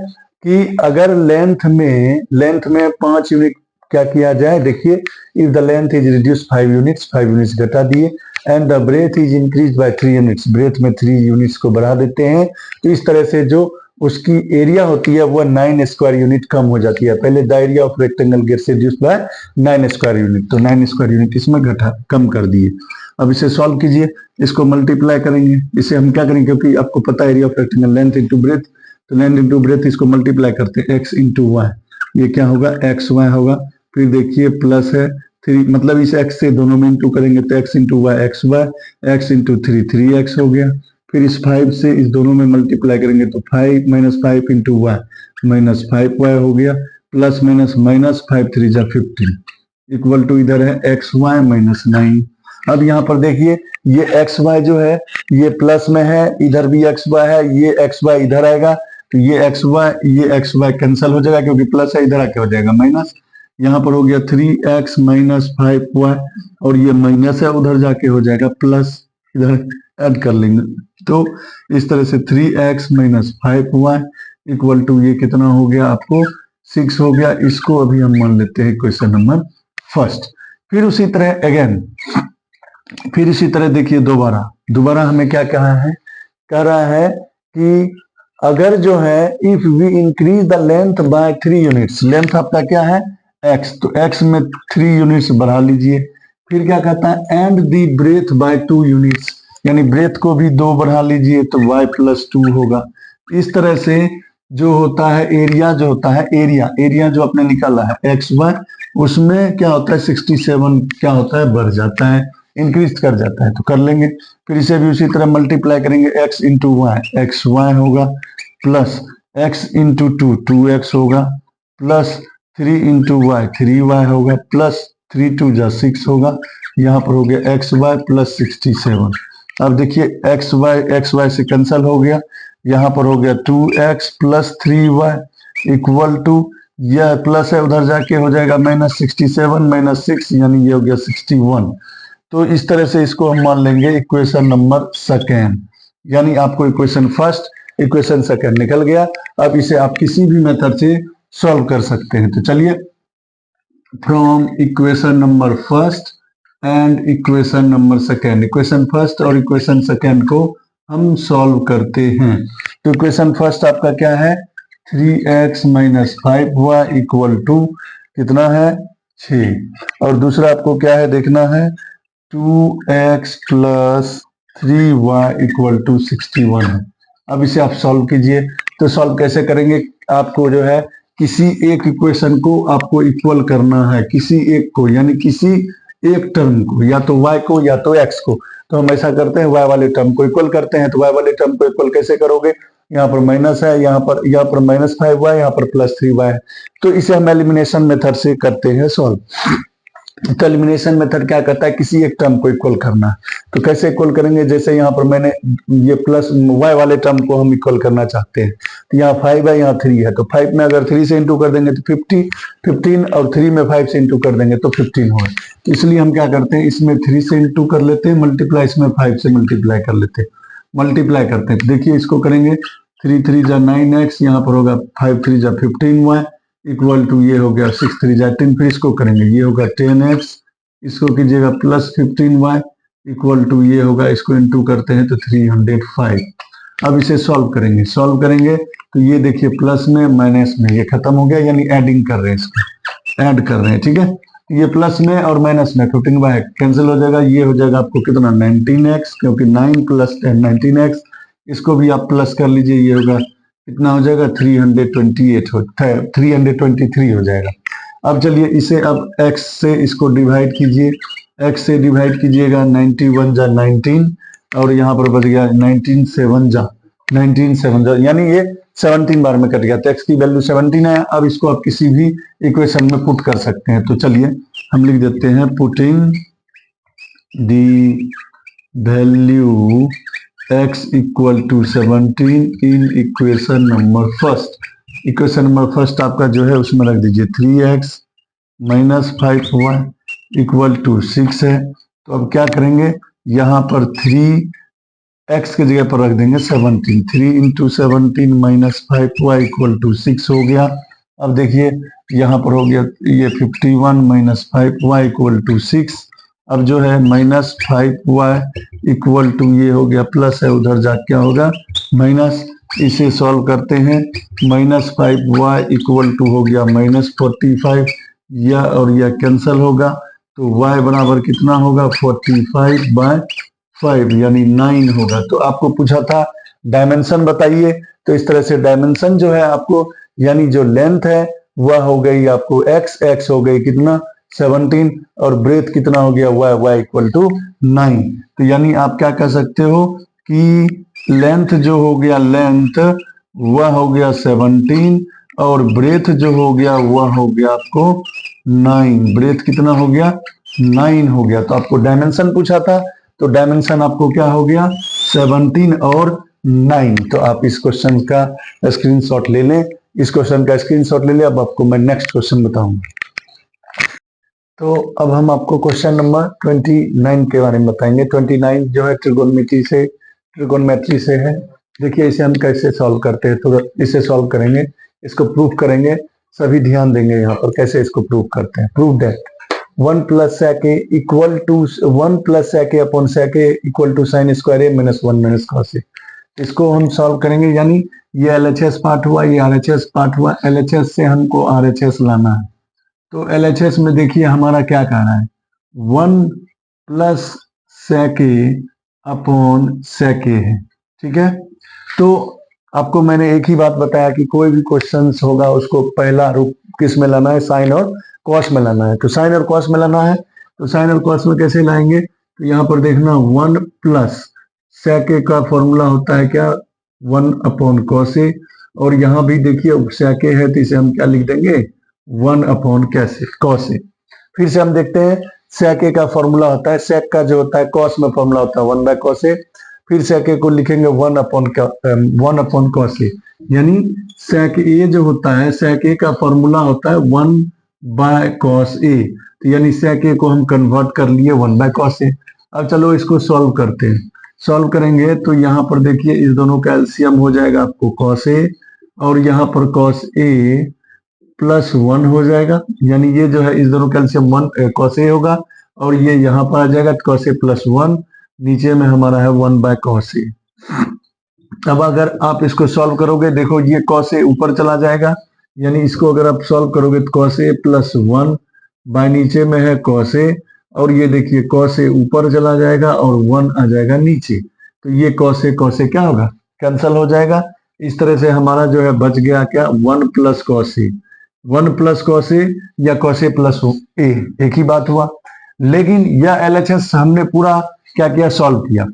कि अगर लेंथ में 5 यूनिट क्या किया जाए, देखिए if the length is reduce 5 units घटा दिए, and the breadth is increase by 3 units, breadth में 3 यूनिट्स को बढ़ा देते हैं, तो इस तरह से जो उसकी एरिया होती है वो 9 स्क्वायर यूनिट कम हो जाती है। पहले the area of rectangle gets reduced by 9 square unit, तो 9 स्क्वायर यूनिट इसमें घटा कम कर दिए। अब इसे सॉल्व कीजिए, इसको मल्टीप्लाई करेंगे। इसे हम क्या करेंगे, क्योंकि आपको पता है area of rectangle length into breadth, तो लेंथ इंटू ब्रेथ इसको मल्टीप्लाई करते हैं, एक्स इंटू वाई, ये क्या होगा एक्स वाई होगा। फिर देखिए प्लस है 3, मतलब इस एक्स से दोनों में इंटू करेंगे तो x into y x y, x into 3 3x हो गया। फिर इस 5 से इस दोनों में मल्टीप्लाई करेंगे तो 5 minus 5 into Y minus 5y हो गया, प्लस माइनस माइनस 5 3 जा 15 इक्वल टू इधर है एक्स वाई माइनस 9। अब यहाँ पर देखिए ये एक्स वाई जो है ये प्लस में है, इधर भी एक्स वाई है, ये एक्स वाई इधर आएगा तो ये एक्स वाई कैंसिल हो जाएगा क्योंकि प्लस है, इधर आके हो जाएगा माइनस। यहाँ पर हो गया 3x माइनस 5y और ये माइनस है उधर जाके हो जाएगा प्लस, इधर ऐड कर लेंगे तो इस तरह से 3x minus 5y equal to ये कितना हो गया आपको 6 हो गया। इसको अभी हम मान लेते हैं क्वेश्चन नंबर फर्स्ट। फिर उसी तरह अगेन, फिर इसी तरह देखिए दोबारा हमें क्या कह रहा है कि अगर जो है if we increase the length by 3 units, length आपका क्या है x, तो x में 3 यूनिट्स बढ़ा लीजिए। फिर क्या कहता है and the breadth by 2 units, यानी ब्रेथ को भी 2 बढ़ा लीजिए तो y प्लस 2 होगा। इस तरह से जो होता है एरिया, जो होता है एरिया जो आपने निकाला है एक्स वाई, उसमें क्या होता है 67 क्या होता है बढ़ जाता है, इंक्रीज कर जाता है, तो कर लेंगे। फिर इसे भी उसी तरह मल्टीप्लाई करेंगे, x into y x y होगा, प्लस x इंटू 2 2x होगा, प्लस 3 इंटू वाई 3y होगा, प्लस 3 2 जा 6 होगा। यहाँ पर हो गया एक्स वाई प्लस 67। अब देखिए एक्स वाई से कैंसिल हो गया, यहाँ पर हो गया 2x plus 3y equal to, यह प्लस है उधर जाके हो जाएगा माइनस 67 माइनस 6 यानी ये हो गया 61। तो इस तरह से इसको हम मान लेंगे इक्वेशन नंबर सेकेंड, यानी आपको इक्वेशन फर्स्ट इक्वेशन सेकेंड निकल गया। अब इसे आप किसी भी मेथड से सॉल्व कर सकते हैं। तो चलिए from equation number first and equation number second, equation first और इक्वेशन सेकेंड को हम सॉल्व करते हैं। तो इक्वेशन फर्स्ट आपका क्या है 3x minus 5y equal to कितना है 6, और दूसरा आपको क्या है देखना है 2x plus 3y equal to 61 है। अब इसे आप सॉल्व कीजिए। तो सॉल्व कैसे करेंगे, आपको जो है किसी एक इक्वेशन को आपको इक्वल करना है, किसी एक को, यानी किसी एक टर्म को, या तो y को या तो x को। तो हम ऐसा करते हैं y वाले टर्म को इक्वल करते हैं। तो y वाले टर्म को इक्वल कैसे करोगे, यहाँ पर माइनस है, यहाँ पर माइनस 5y, यहाँ पर प्लस 3y है। तो इसे हम एलिमिनेशन मेथड से करते हैं सॉल्व। तो एलिमिनेशन मेथड क्या करता है, किसी एक टर्म को इक्वल करना। तो कैसे इक्वल करेंगे, जैसे यहाँ पर मैंने ये प्लस y वाले टर्म को हम इक्वल करना चाहते हैं, तो यहाँ 5 है यहाँ 3 है, तो 5 में अगर 3 से इंटू कर देंगे तो 15 और 3 में 5 से इंटू कर देंगे तो 15 होगा। तो इसलिए हम क्या करते हैं, इसमें 3 से इंटू कर लेते हैं मल्टीप्लाई, इसमें 5 से मल्टीप्लाई कर लेते हैं, मल्टीप्लाई करते हैं। देखिए इसको करेंगे 3 3 जा 9x, यहाँ पर होगा 5 3 जा 15y इक्वल टू ये हो गया 6 3 जा 10। फिर इसको करेंगे, ये होगा 10x, इसको कीजिएगा प्लस 15y इक्वल टू ये होगा, इसको इंटू करते हैं तो 305। अब इसे सॉल्व करेंगे तो ये देखिए प्लस में माइनस में ये खत्म हो गया, यानी एडिंग कर रहे हैं, इसको ऐड कर रहे हैं, ठीक है। ये प्लस में और माइनस में 15y कैंसिल हो जाएगा, ये हो जाएगा आपको कितना 19x, क्योंकि 9 प्लस 10 19x। इसको भी आप प्लस कर लीजिए, ये होगा कितना हो जाएगा 323 हो जाएगा। अब चलिए इसे अब x से इसको डिवाइड कीजिए, x से डिवाइड कीजिएगा 91 जा 19 और यहाँ पर बच गया 19 7 जा, यानी ये 17 बार में कट गया। तो x की वैल्यू 17 है। अब इसको आप किसी भी इक्वेशन में पुट कर सकते हैं। तो चलिए हम लिख देते हैं putting the value x equal to 17 in equation number first. Equation number first आपका जो है उसमें रख दीजिए 3x minus 5y equal to 6 है। तो अब क्या करेंगे, यहाँ पर 3x की जगह पर रख देंगे 17, 3 into 17 minus 5y equal to 6 हो गया। अब देखिए यहाँ पर हो गया ये 51 माइनस 5y इक्वल टू 6। अब जो है माइनस 5y इक्वल टू ये हो गया प्लस है, उधर जा क्या होगा माइनस, इसे सॉल्व करते हैं। -5y इक्वल टू हो गया -45, यह और यह कैंसल होगा, तो y बराबर कितना होगा 45/5 यानी 9 होगा। तो आपको पूछा था डायमेंशन बताइए, तो इस तरह से डायमेंशन जो है आपको, यानी जो लेंथ है वह हो गई आपको x हो गई कितना 17, और ब्रेथ कितना हो गया y इक्वल टू 9। तो यानी आप क्या कह सकते हो कि लेंथ जो हो गया, लेंथ वह हो गया 17 और ब्रेथ जो हो गया वह हो गया आपको 9। ब्रेथ कितना हो गया 9 हो गया। तो आपको डायमेंशन पूछा था, तो डायमेंशन आपको क्या हो गया 17 और 9। तो आप इस क्वेश्चन का स्क्रीनशॉट ले लें, इस क्वेश्चन का स्क्रीनशॉट ले लें। अब आपको मैं नेक्स्ट क्वेश्चन बताऊंगा। तो अब हम आपको क्वेश्चन नंबर 29 के बारे में बताएंगे। 29 जो है ट्रिगोनोमेट्री से है। देखिए इसे हम कैसे सॉल्व करते हैं, तो इसे सॉल्व करेंगे, इसको प्रूफ करेंगे। सभी ध्यान देंगे यहाँ पर कैसे इसको प्रूफ करते हैं। Proof that 1 + sec a equal to 1 + sec a upon sec a equal to sin square a - 1 - cos a। इसको हम सॉल्व करेंगे, यानी ये LHS पार्ट हुआ, ये RHS पार्ट हुआ। LHS से हमको RHS लाना है, तो LHS में देखिए हमारा क्या कह रहा है 1 + sec a upon sec a है, ठीक है। तो आपको मैंने एक ही बात बताया कि कोई भी क्वेश्चन होगा उसको पहला रूप किस में लाना है, साइन और कॉस में लाना है। तो साइन और कॉस में लाना है, तो साइन और कॉस में कैसे लाएंगे, तो यहाँ पर देखना 1 + sec a का फॉर्मूला होता है क्या 1 अपॉन cos a, और यहाँ भी देखिए sec a है तो इसे हम क्या लिख देंगे 1 अपॉन cos a। फिर से हम देखते हैं sec a का फॉर्मूला होता है, sec का जो होता है cos में फॉर्मूला होता है 1/cos a। फिर sec a को लिखेंगे 1 अपॉन cos a, यानी sec a जो होता है, sec a का फॉर्मूला होता है 1/cos a। तो यानी sec a को हम कन्वर्ट कर लिए 1/cos a। अब चलो इसको सॉल्व करते हैं। सॉल्व करेंगे तो यहाँ पर देखिए इस दोनों का एलसीएम हो जाएगा आपको cos a, और यहाँ पर cos a + 1 हो जाएगा, यानी ये जो है इस दोनों का एलसीएम 1 cos a होगा, और ये यहाँ पर आ जाएगा cos a + 1, नीचे में हमारा है 1/cos a। अब अगर आप इसको सॉल्व करोगे, देखो ये cos a ऊपर चला जाएगा, यानी इसको अगर आप सॉल्व करोगे तो cos a + 1 बाय नीचे में है cos a, और ये देखिए cos a ऊपर चला जाएगा और 1 आ जाएगा नीचे। तो ये cos a क्या होगा कैंसल हो जाएगा। इस तरह से हमारा जो है बच गया क्या 1 + cos a, 1 + cos a या cos a + a, एक ही बात हुआ। लेकिन यह LHS हमने पूरा क्या किया सॉल्व किया।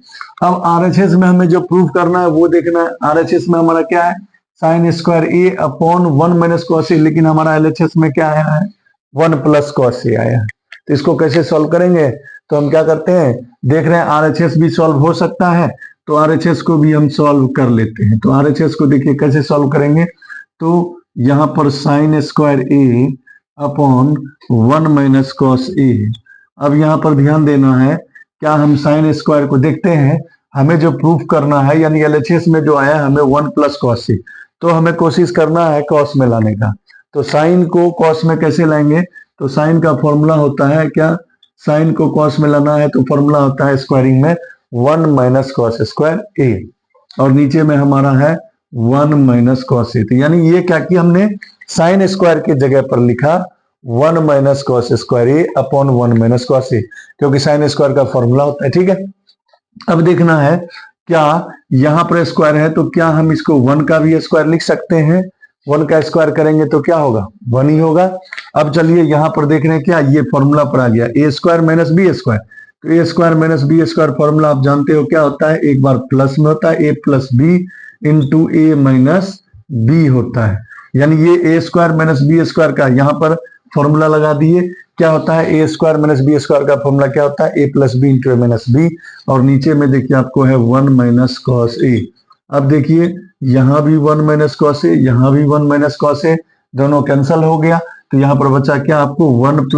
अब RHS में हमें जो प्रूफ करना है वो देखना है। RHS में हमारा क्या है sin square a upon 1 - cos a, लेकिन हमारा LHS में क्या आया है 1 + cos a आया है। तो इसको कैसे सॉल्व करेंगे, तो हम क्या करते हैं देख रहे हैं RHS भी सॉल्व हो सकता है, तो RHS को भी हम सॉल्व कर लेते हैं। तो RHS को देखिए कैसे सॉल्व करेंगे, तो यहाँ पर sin square a upon 1 - cos a। अब यहाँ पर ध्यान देना है, क्या हम sin स्क्वायर को देखते हैं, हमें जो प्रूफ करना है, यानी LHS में जो आया हमें 1 + cos a, तो हमें कोशिश करना है cos में लाने का। तो sin को cos में कैसे लाएंगे, तो sin का फॉर्मूला होता है क्या, sin को cos में लाना है तो फॉर्मूला होता है स्क्वायरिंग में 1 - cos स्क्वायर a, और नीचे में हमारा है 1 - cos a। तो यानी ये क्या किया हमने sin स्क्वायर की जगह पर लिखा 1 - cos square a upon 1 - cos a, क्योंकि sin स्क्वायर का फॉर्मूला होता है, ठीक है। अब देखना है क्या यहाँ पर स्क्वायर है, तो क्या हम इसको 1 का भी स्क्वायर लिख सकते हैं। 1 का स्क्वायर करेंगे तो क्या होगा 1 ही होगा। अब चलिए यहाँ पर देख रहे हैं क्या ये फॉर्मूला पर आ गया a² - b²। तो a² - b² फॉर्मूला आप जानते हो क्या होता है, एक बार प्लस में होता है a + b into a - b होता है, यानी ये a² - b² का यहाँ पर फॉर्मूला लगा दिए। क्या होता है a² - b² का फॉर्मूला क्या होता है a + b into a - b, और नीचे में देखिए आपको है 1 - cos a। अब देखिए यहाँ भी 1 - cos a, यहाँ भी 1 - cos a, दोनों कैंसल हो गया, तो यहाँ पर बचा क्या आपको 1 +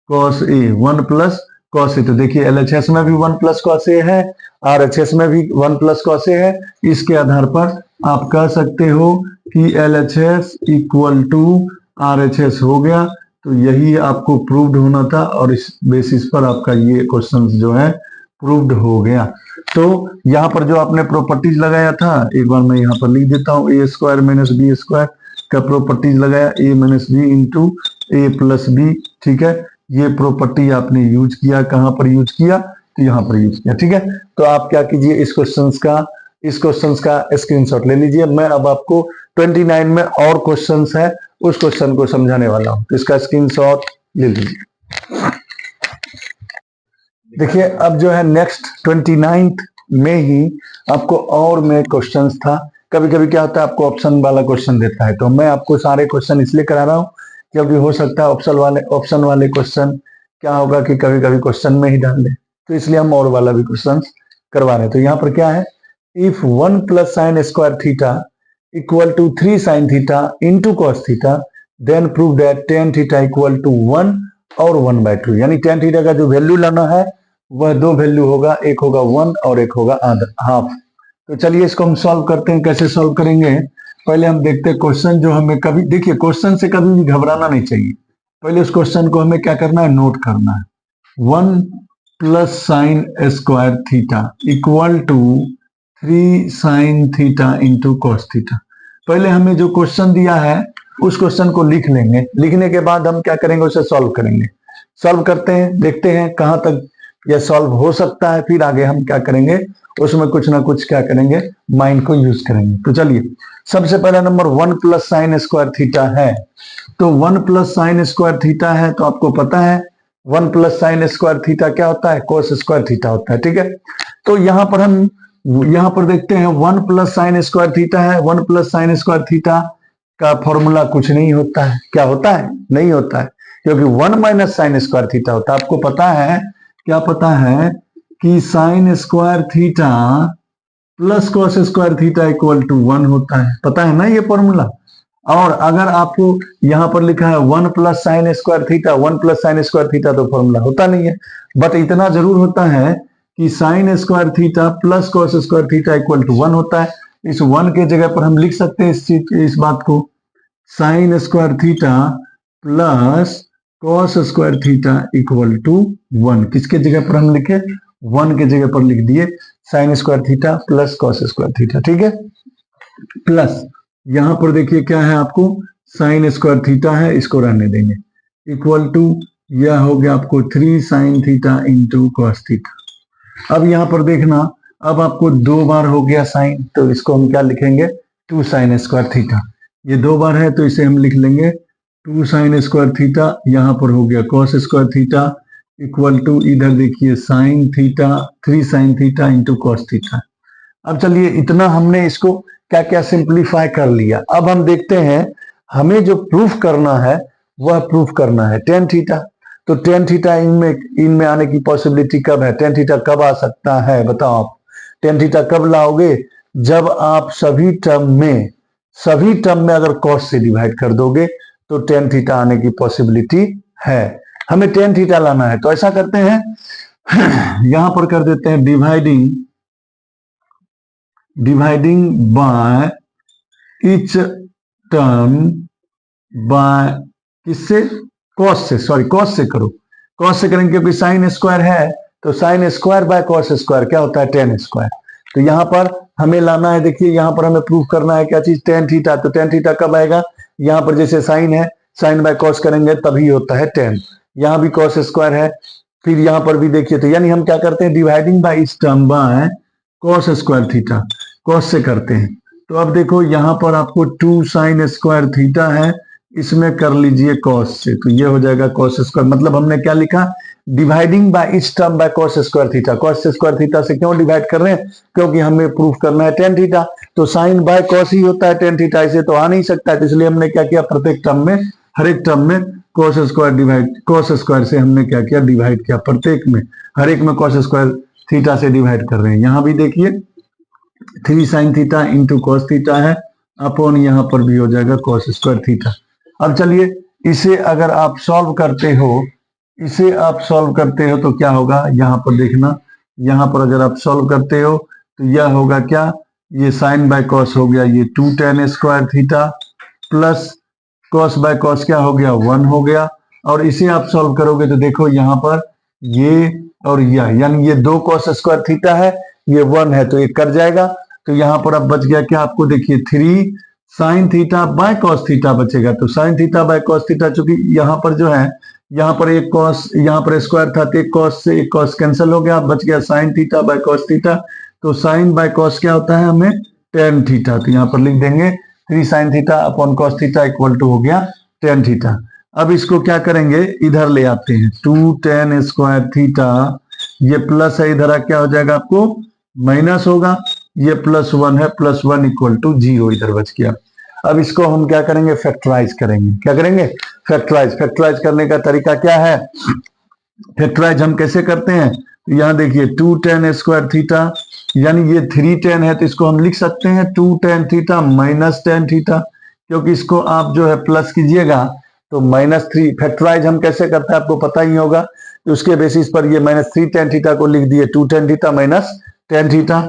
cos a, 1 + cos a। तो देखिए LHS में भी 1 + cos a है, RHS में भी 1 + cos a है। इसके आधार पर आप कह सकते हो कि LHS इक्वल टू RHS हो गया। तो यही आपको प्रूव्ड होना था, और इस बेसिस पर आपका ये क्वेश्चन जो है प्रूव्ड हो गया। तो यहाँ पर जो आपने प्रॉपर्टीज लगाया था, एक बार मैं यहाँ पर लिख देता हूँ, ए स्क्वायर माइनस बी स्क्वायर का प्रॉपर्टीज लगाया, ए माइनस बी इंटू ए प्लस बी। ठीक है, ये प्रॉपर्टी आपने यूज किया, कहाँ पर यूज किया, तो यहाँ पर यूज किया। ठीक है, तो आप क्या कीजिए, इस क्वेश्चन का स्क्रीनशॉट ले लीजिए। मैं अब आपको 29 में और क्वेश्चन है, उस क्वेश्चन को समझाने वाला हूं, तो इसका स्क्रीनशॉट ले लीजिए। देखिए अब जो है नेक्स्ट 29 में ही आपको और में क्वेश्चंस था। कभी कभी क्या होता है, आपको ऑप्शन वाला क्वेश्चन देता है, तो मैं आपको सारे क्वेश्चन इसलिए करा रहा हूं कि अभी हो सकता है ऑप्शन वाले क्वेश्चन क्या होगा कि कभी कभी क्वेश्चन में ही डाल दे, तो इसलिए हम और वाला भी क्वेश्चन करवा रहे हैं। तो यहाँ पर क्या है, if 1 plus sine square theta equal to 3 sine theta into cos theta, then prove that tan theta equal to 1 और 1/2। यानी टेन थीटा का जो वैल्यू लाना है वह दो वैल्यू होगा, एक होगा 1 और एक होगा हाफ। तो चलिए इसको हम सॉल्व करते हैं। कैसे सॉल्व करेंगे, पहले हम देखते हैं क्वेश्चन जो हमें कभी, देखिए क्वेश्चन से कभी भी घबराना नहीं चाहिए। पहले उस क्वेश्चन को हमें क्या करना है, नोट करना है। 1 plus sine square theta equal to 3 sine theta into cos theta. पहले हमें जो क्वेश्चन दिया है उस क्वेश्चन को लिख लेंगे, लिखने के बाद हम क्या करेंगे, उसे सॉल्व करेंगे। सॉल्व करते हैं, देखते हैं कहां तक यह सॉल्व हो सकता है, फिर आगे हम क्या करेंगे, उसमें कुछ ना कुछ क्या करेंगे, माइंड को यूज करेंगे। तो चलिए सबसे पहला number 1 plus sine square theta है, तो 1 प्लस साइन स्क्वायर थीटा है, तो आपको पता है 1 प्लस साइन स्क्वायर थीटा क्या होता है, कोस स्क्वायर थीटा होता है। ठीक है, तो यहां पर हम यहां पर देखते हैं 1 प्लस साइन स्क्वायर थीटा है। 1 प्लस साइन स्क्वायर थीटा का फॉर्मूला कुछ नहीं होता है, क्या होता है, नहीं होता है, क्योंकि 1 माइनस साइन स्क्वायर थीटा होता है। आपको पता है, क्या पता है कि sine square theta plus cos square theta equal to 1 होता है, पता है ना ये फॉर्मूला। और अगर आपको यहां पर लिखा है 1 plus sine square theta, 1 plus sine square theta, तो फॉर्मूला होता नहीं है, बट इतना जरूर होता है कि sine square theta plus cos square theta equal to 1 होता है। इस 1 के जगह पर हम लिख सकते हैं इस बात को, sine square theta plus cos square theta equal to 1। किसके जगह पर हम लिखे, 1 के जगह पर लिख दिए sign square theta plus cos square theta. ठीक है, प्लस यहां पर देखिए क्या है, आपको साइन स्क्वायर थीटा है, इसको रहने देंगे, इक्वल टू यह हो गया आपको 3 sine theta into cos theta. अब यहां पर देखना, अब आपको 2 बार हो गया साइन, तो इसको हम क्या लिखेंगे, 2 साइन स्क्वायर थीटा। ये 2 बार है तो इसे हम लिख लेंगे 2 साइन स्क्वायर थीटा। यहां पर हो गया cos square theta equal to, इधर देखिए sine theta, 3 sine theta into cos theta. अब चलिए इतना हमने इसको क्या क्या सिंप्लीफाई कर लिया। अब हम देखते हैं हमें जो प्रूफ करना है वह प्रूफ करना है टेन थीटा। तो टेन थीटा इनमें आने की पॉसिबिलिटी कब है, टेन थीटा कब आ सकता है, बताओ आप। टेन थीटा कब लाओगे, जब आप सभी टर्म में अगर कॉस से डिवाइड कर दोगे तो टेन थीटा आने की पॉसिबिलिटी है। हमें टेन थीटा लाना है, तो ऐसा करते हैं यहां पर कर देते हैं dividing by each term by किससे, कॉस से, सॉरी कॉस से करो, कॉस से करेंगे क्योंकि साइन स्क्वायर है, तो sine square by cos square क्या होता है, टेन स्क्वायर। तो यहां पर हमें लाना है, देखिए यहां पर हमें प्रूफ करना है क्या चीज, टेन थीटा। तो टेन थीटा कब आएगा, यहां पर जैसे साइन है, साइन बाय कॉस करेंगे तभी होता है टेन। यहां भी कॉस स्क्वायर है, फिर यहां पर भी देखिए, तो यानी हम क्या करते हैं, डिवाइडिंग बाय इस term by cos square theta, cos से करते हैं। तो अब देखो यहां पर आपको 2 साइन स्क्वायर थीटा है, इसमें कर लीजिए कॉस से, तो ये हो जाएगा कॉस स्क्वायर। मतलब हमने क्या लिखा, dividing by each term by cos square theta. Cos square theta से क्यों डिवाइड कर रहे हैं, क्योंकि हमें प्रूफ करना है टेन थीटा, तो साइन बाय कॉस ही होता है टेन थीटा, इसे तो आ नहीं सकता है। तो इसलिए हमने क्या किया, प्रत्येक टर्म में, हर एक टर्म में कॉस स्क्वायर से हमने क्या किया, डिवाइड किया। प्रत्येक में, हर एक में कॉस स्क्वायर थीटा से डिवाइड कर रहे हैं। यहां भी देखिए 3 sine theta into cos theta है, अपॉन यहां पर भी हो जाएगा कॉस स्क्वायर थीटा। अब चलिए इसे अगर आप सॉल्व करते हो, तो क्या होगा, यहां पर देखना, यहां पर अगर आप सॉल्व करते हो तो यह होगा क्या, ये साइन बाय कॉस हो गया, ये 2 ten square theta plus cos by cos क्या हो गया, 1 हो गया। और इसे आप सॉल्व करोगे तो देखो यहां पर ये और यह, यानी ये 2 कॉस स्क्वायर थीटा है, ये 1 है तो ये कट जाएगा, तो यहाँ पर अब बच गया क्या आपको, देखिए 3 sine theta by cos theta बचेगा। तो sine theta by cos theta, चूंकि यहाँ पर जो है, यहाँ पर एक कॉस, यहाँ पर स्क्वायर था तो एक कॉस से एक कॉस कैंसिल हो गया, बच गया sine theta by cos theta. तो साइन बाय कॉस क्या होता है हमें, टेन थीटा। तो यहाँ पर लिख देंगे 3 sine theta upon cos theta equal to हो गया टेन थीटा। अब इसको क्या करेंगे, इधर ले आते हैं, 2 tan स्क्वायर थीटा, ये प्लस है, इधर क्या हो जाएगा आपको माइनस होगा, ये +1 है, +1 इक्वल टू 0 इधर बच गया। अब इसको हम क्या करेंगे, फैक्टराइज करेंगे। क्या करेंगे, फैक्टराइज। फैक्टराइज करने का तरीका क्या है, फैक्टराइज हम कैसे करते हैं, तो यहाँ देखिए 2 tan स्क्वायर थीटा, यानी ये 3 tan है तो इसको हम लिख सकते हैं 2 tan theta minus tan theta, क्योंकि इसको आप जो है प्लस कीजिएगा तो -3। फैक्टराइज हम कैसे करते हैं आपको पता ही होगा, तो उसके बेसिस पर ये -3 tan थीटा को लिख दिए 2 tan theta minus tan theta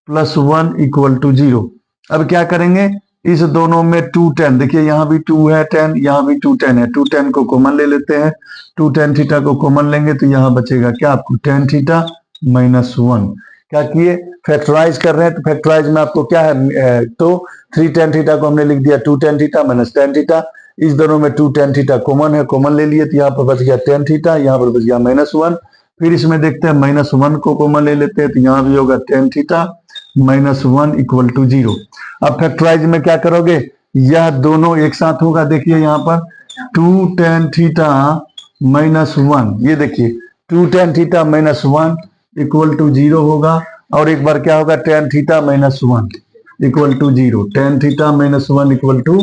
+1 equal to 0। अब क्या करेंगे, इस दोनों में 2 tan, देखिए यहाँ भी 2 है tan, यहाँ भी 2 tan है, 2 tan को कॉमन ले लेते हैं, 2 tan थीटा को कॉमन लेंगे तो यहाँ बचेगा क्या आपको tan थीटा -1। क्या किए, फैक्टराइज कर रहे हैं, तो फैक्टराइज में आपको क्या है, तो 3 tan थीटा को हमने लिख दिया 2 tan theta minus tan theta, इस दोनों में 2 tan थीटा कॉमन है, कॉमन ले लिए तो यहाँ पर बच गया tan थीटा, यहाँ पर बच गया -1। फिर इसमें देखते हैं -1 को कॉमन ले लेते हैं तो यहाँ भी होगा tan थीटा -1 इक्वल टू 0। अब फैक्टराइज में क्या करोगे, यह दोनों एक साथ होगा, देखिए यहाँ पर 2 tan थीटा -1, ये देखिए 2 tan थीटा -1 इक्वल टू 0 होगा, और एक बार क्या होगा tan theta -1 equal to 0, tan theta -1 equal to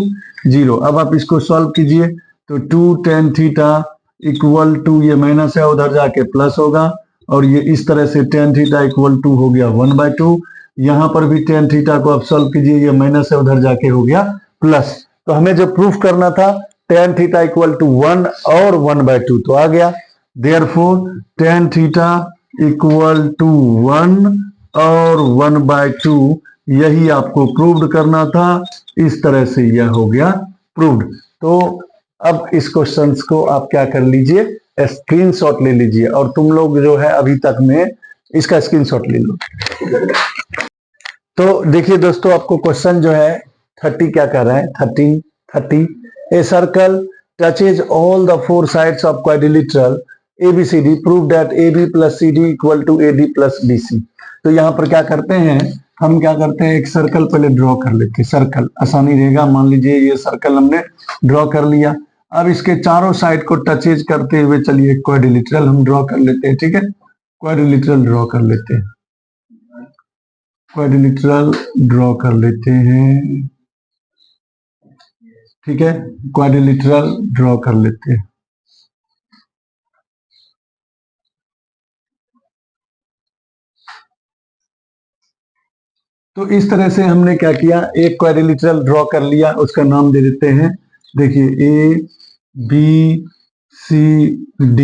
0। अब आप इसको सॉल्व कीजिए तो 2 tan थीटा इक्वल टू, ये माइनस है उधर जाके प्लस होगा, और ये इस तरह से tan थीटा इक्वल टू हो गया 1/2। यहाँ पर भी tan थीटा को आप सॉल्व कीजिए, ये माइनस है उधर जाके हो गया प्लस। तो हमें जो प्रूफ करना था tan थीटा इक्वल टू 1 और 1/2 तो आ गया, therefore tan theta equal to 1 और 1/2, यही आपको प्रूव्ड करना था। इस तरह से यह हो गया प्रूव्ड। तो अब इस क्वेश्चन को आप क्या कर लीजिए, स्क्रीनशॉट ले लीजिए, और तुम लोग जो है अभी तक में इसका स्क्रीनशॉट ले लो। तो देखिए दोस्तों, आपको क्वेश्चन जो है 30 क्या कर रहा है, 30 a circle touches all the 4 sides of quadrilateral ABCD, prove that AB + CD equal to AD + BC। तो यहाँ पर क्या करते हैं, हम क्या करते हैं, एक सर्कल पहले ड्रॉ कर लेते हैं, सर्कल आसानी रहेगा। मान लीजिए ये सर्कल हमने ड्रॉ कर लिया, अब इसके चारों साइड को टचेज करते हुए चलिए क्वाड्रिलेटरल हम ड्रॉ कर लेते हैं, ठीक है, क्वाड्रिलेटरल ड्रॉ कर लेते हैं, क्वाड्रिलेटरल ड्रॉ कर लेते हैं, ठीक है, क्वाड्रिलेटरल ड्रॉ कर लेते हैं। तो इस तरह से हमने क्या किया, एक क्वाड्रिलेटरल ड्रॉ कर लिया, उसका नाम दे देते हैं, देखिए ABCD।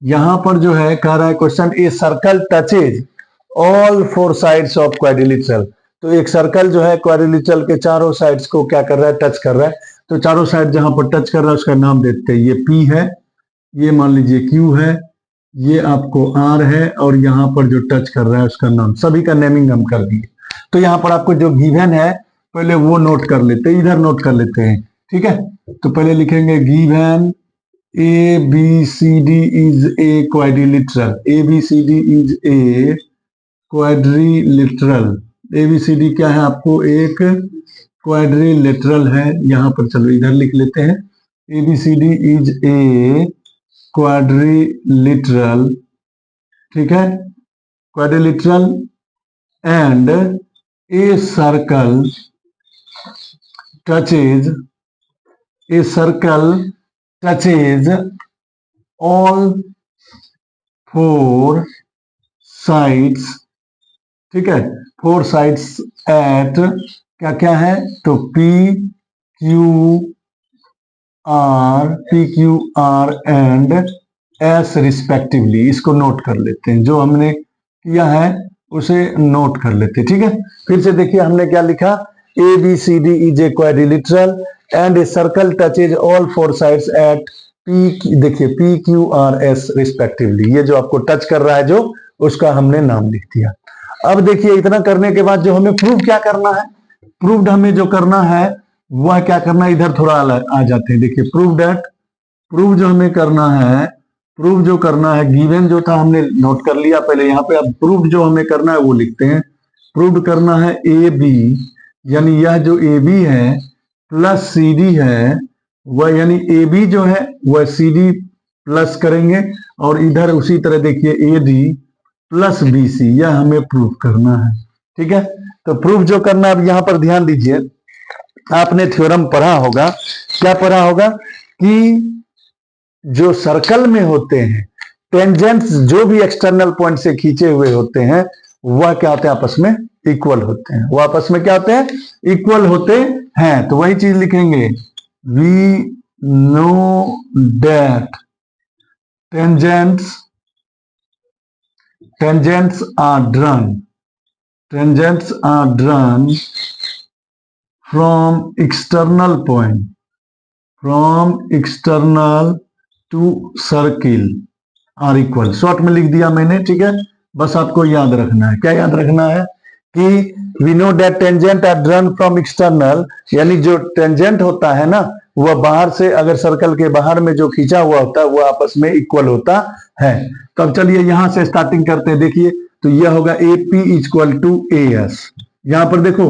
यहां पर जो है कह रहा है question, A circle touches all 4 sides of quadrilateral. तो एक सर्कल जो है क्वाड्रिलेटरल के चारों साइड्स को क्या कर रहा है, टच कर रहा है। तो चारों साइड जहां पर टच कर रहा है उसका नाम देते हैं, ये P है, ये मान लीजिए Q है, ये आपको R है, और यहाँ पर जो टच कर रहा है उसका नाम, सभी का नेमिंग हम कर दिए। तो यहाँ पर आपको जो गिवन है पहले वो नोट कर लेते हैं, इधर नोट कर लेते हैं, ठीक है। तो पहले लिखेंगे given ABCD is a quadrilateral, ABCD is a quadrilateral, ABCD क्या है आपको, एक क्वाड्रिलेटरल है। यहाँ पर चलो इधर लिख लेते हैं, ABCD इज ए क्वाड्रिलेटरल, ठीक है, quadrilateral, and a circle touches all 4 sides, ठीक है, 4 साइड्स एट क्या क्या है, तो PQR एंड S रिस्पेक्टिवली। इसको नोट कर लेते हैं, जो हमने किया है उसे नोट कर लेते हैं, ठीक है। फिर से देखिए हमने क्या लिखा, ABCD is a quadrilateral and a circle touches all 4 sides at देखिए PQRS रिस्पेक्टिवली। ये जो आपको टच कर रहा है जो, उसका हमने नाम लिख दिया। अब देखिए इतना करने के बाद जो हमें प्रूव क्या करना है, प्रूव्ड हमें जो करना है वह क्या करना है, इधर थोड़ा आ जाते हैं। देखिए प्रूव दैट, प्रूव जो हमें करना है, प्रूव जो करना है, गिवन जो था हमने नोट कर लिया पहले यहाँ पे। अब प्रूव जो हमें करना है वो लिखते हैं। प्रूव करना है ए बी, यानी यह जो ए बी है प्लस सी डी है वह, यानी ए बी जो है वह सी डी प्लस करेंगे, और इधर उसी तरह देखिए A D plus B C, यह हमें प्रूव करना है। ठीक है, तो प्रूव जो करना है, अब यहां पर ध्यान दीजिए, आपने थ्योरम पढ़ा होगा, क्या पढ़ा होगा कि जो सर्कल में होते हैं टेंजेंट्स जो भी एक्सटर्नल पॉइंट से खींचे हुए होते हैं वह क्या होते हैं, आपस में इक्वल होते हैं। वो आपस में क्या होते हैं, इक्वल होते हैं। तो वही चीज लिखेंगे, we know that tangents are drawn from external to circle are equal। Short में लिख दिया मैंने, ठीक है। बस आपको याद रखना है, क्या याद रखना है कि we know that tangent are drawn from external, यानी जो टेंजेंट होता है ना वह बाहर से, अगर सर्कल के बाहर में जो खींचा हुआ होता है वह आपस में इक्वल होता है। तो अब चलिए यहां से स्टार्टिंग करते हैं। देखिए तो यह होगा A P equal to A S. यहां पर देखो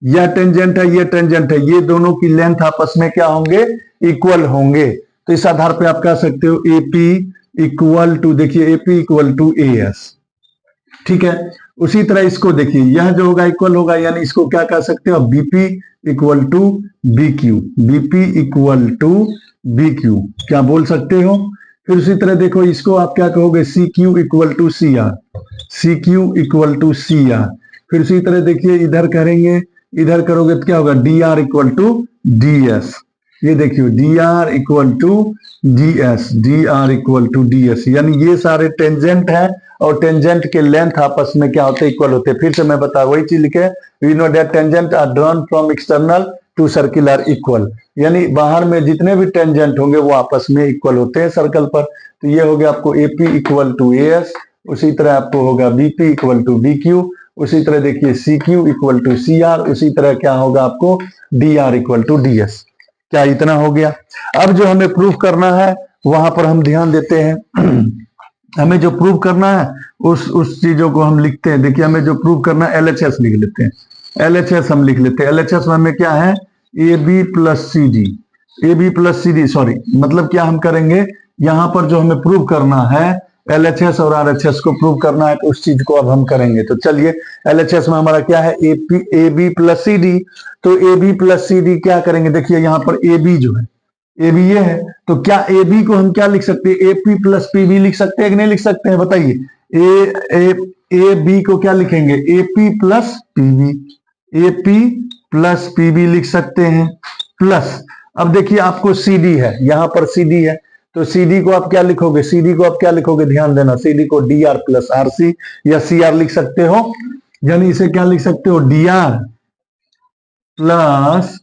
यह टेंजेंट है, यह टेंजेंट है, ये दोनों की लेंथ आपस में क्या होंगे, इक्वल होंगे। तो इस आधार पे आप कह सकते हो ए पी इक्वल टू, देखिए A P equal to A S. ठीक है, उसी तरह इसको देखिए, यह जो होगा इक्वल होगा, यानी इसको क्या कह सकते हो, BP equal to B Q, BP equal to B Q, क्या बोल सकते हो। फिर उसी तरह देखो इसको आप क्या कहोगे, C Q equal to C R, C Q equal to C R. फिर उसी तरह देखिए इधर करेंगे, इधर करोगे तो क्या होगा, D R equal to D S. ये देखियो D R equal to D S, D R equal to D S, यानी ये सारे टेंजेंट है और टेंजेंट के लेंथ आपस में क्या होते हैं, इक्वल होते हैं। फिर से मैं बता वही चीज लिखे, we know that tangent are drawn from external to circle are equal, यानी बाहर में जितने भी टेंजेंट होंगे वो आपस में इक्वल होते हैं सर्कल पर। तो ये हो गया आपको AP equal to A S, उसी तरह आपको होगा BP equal to B Q, उसी तरह देखिए C Q equal to C R, उसी तरह क्या होगा आपको D R equal to D S. क्या इतना हो गया। अब जो हमें प्रूफ करना है वहां पर हम ध्यान देते हैं। हमें जो प्रूव करना है उस चीजों को हम लिखते हैं। देखिए हमें जो प्रूव करना है एलएचएस लिख लेते हैं, एलएचएस हम लिख लेते हैं। एलएचएस में हमें क्या है, A B plus C D, A B plus C D, sorry मतलब क्या हम करेंगे, यहां पर जो हमें प्रूव करना है एलएचएस और आरएचएस को प्रूव करना है, तो उस चीज को अब हम करेंगे। तो चलिए एलएचएस में हमारा क्या है, A B plus C D. तो A B plus C D क्या करेंगे, देखिए यहां पर ए बी जो है, ए बी ये है, तो क्या ए बी को हम क्या लिख सकते हैं, A P plus P B लिख सकते हैं कि नहीं लिख सकते हैं, बताइए। ए बी को क्या लिखेंगे, A P plus P B, A P plus P B लिख सकते हैं। प्लस अब देखिए आपको सी डी है, यहां पर सी डी है, तो सी डी को आप क्या लिखोगे, सी डी को आप क्या लिखोगे, ध्यान देना, सी डी को D R plus R C या सी आर लिख सकते हो, यानी इसे क्या लिख सकते हो, D R plus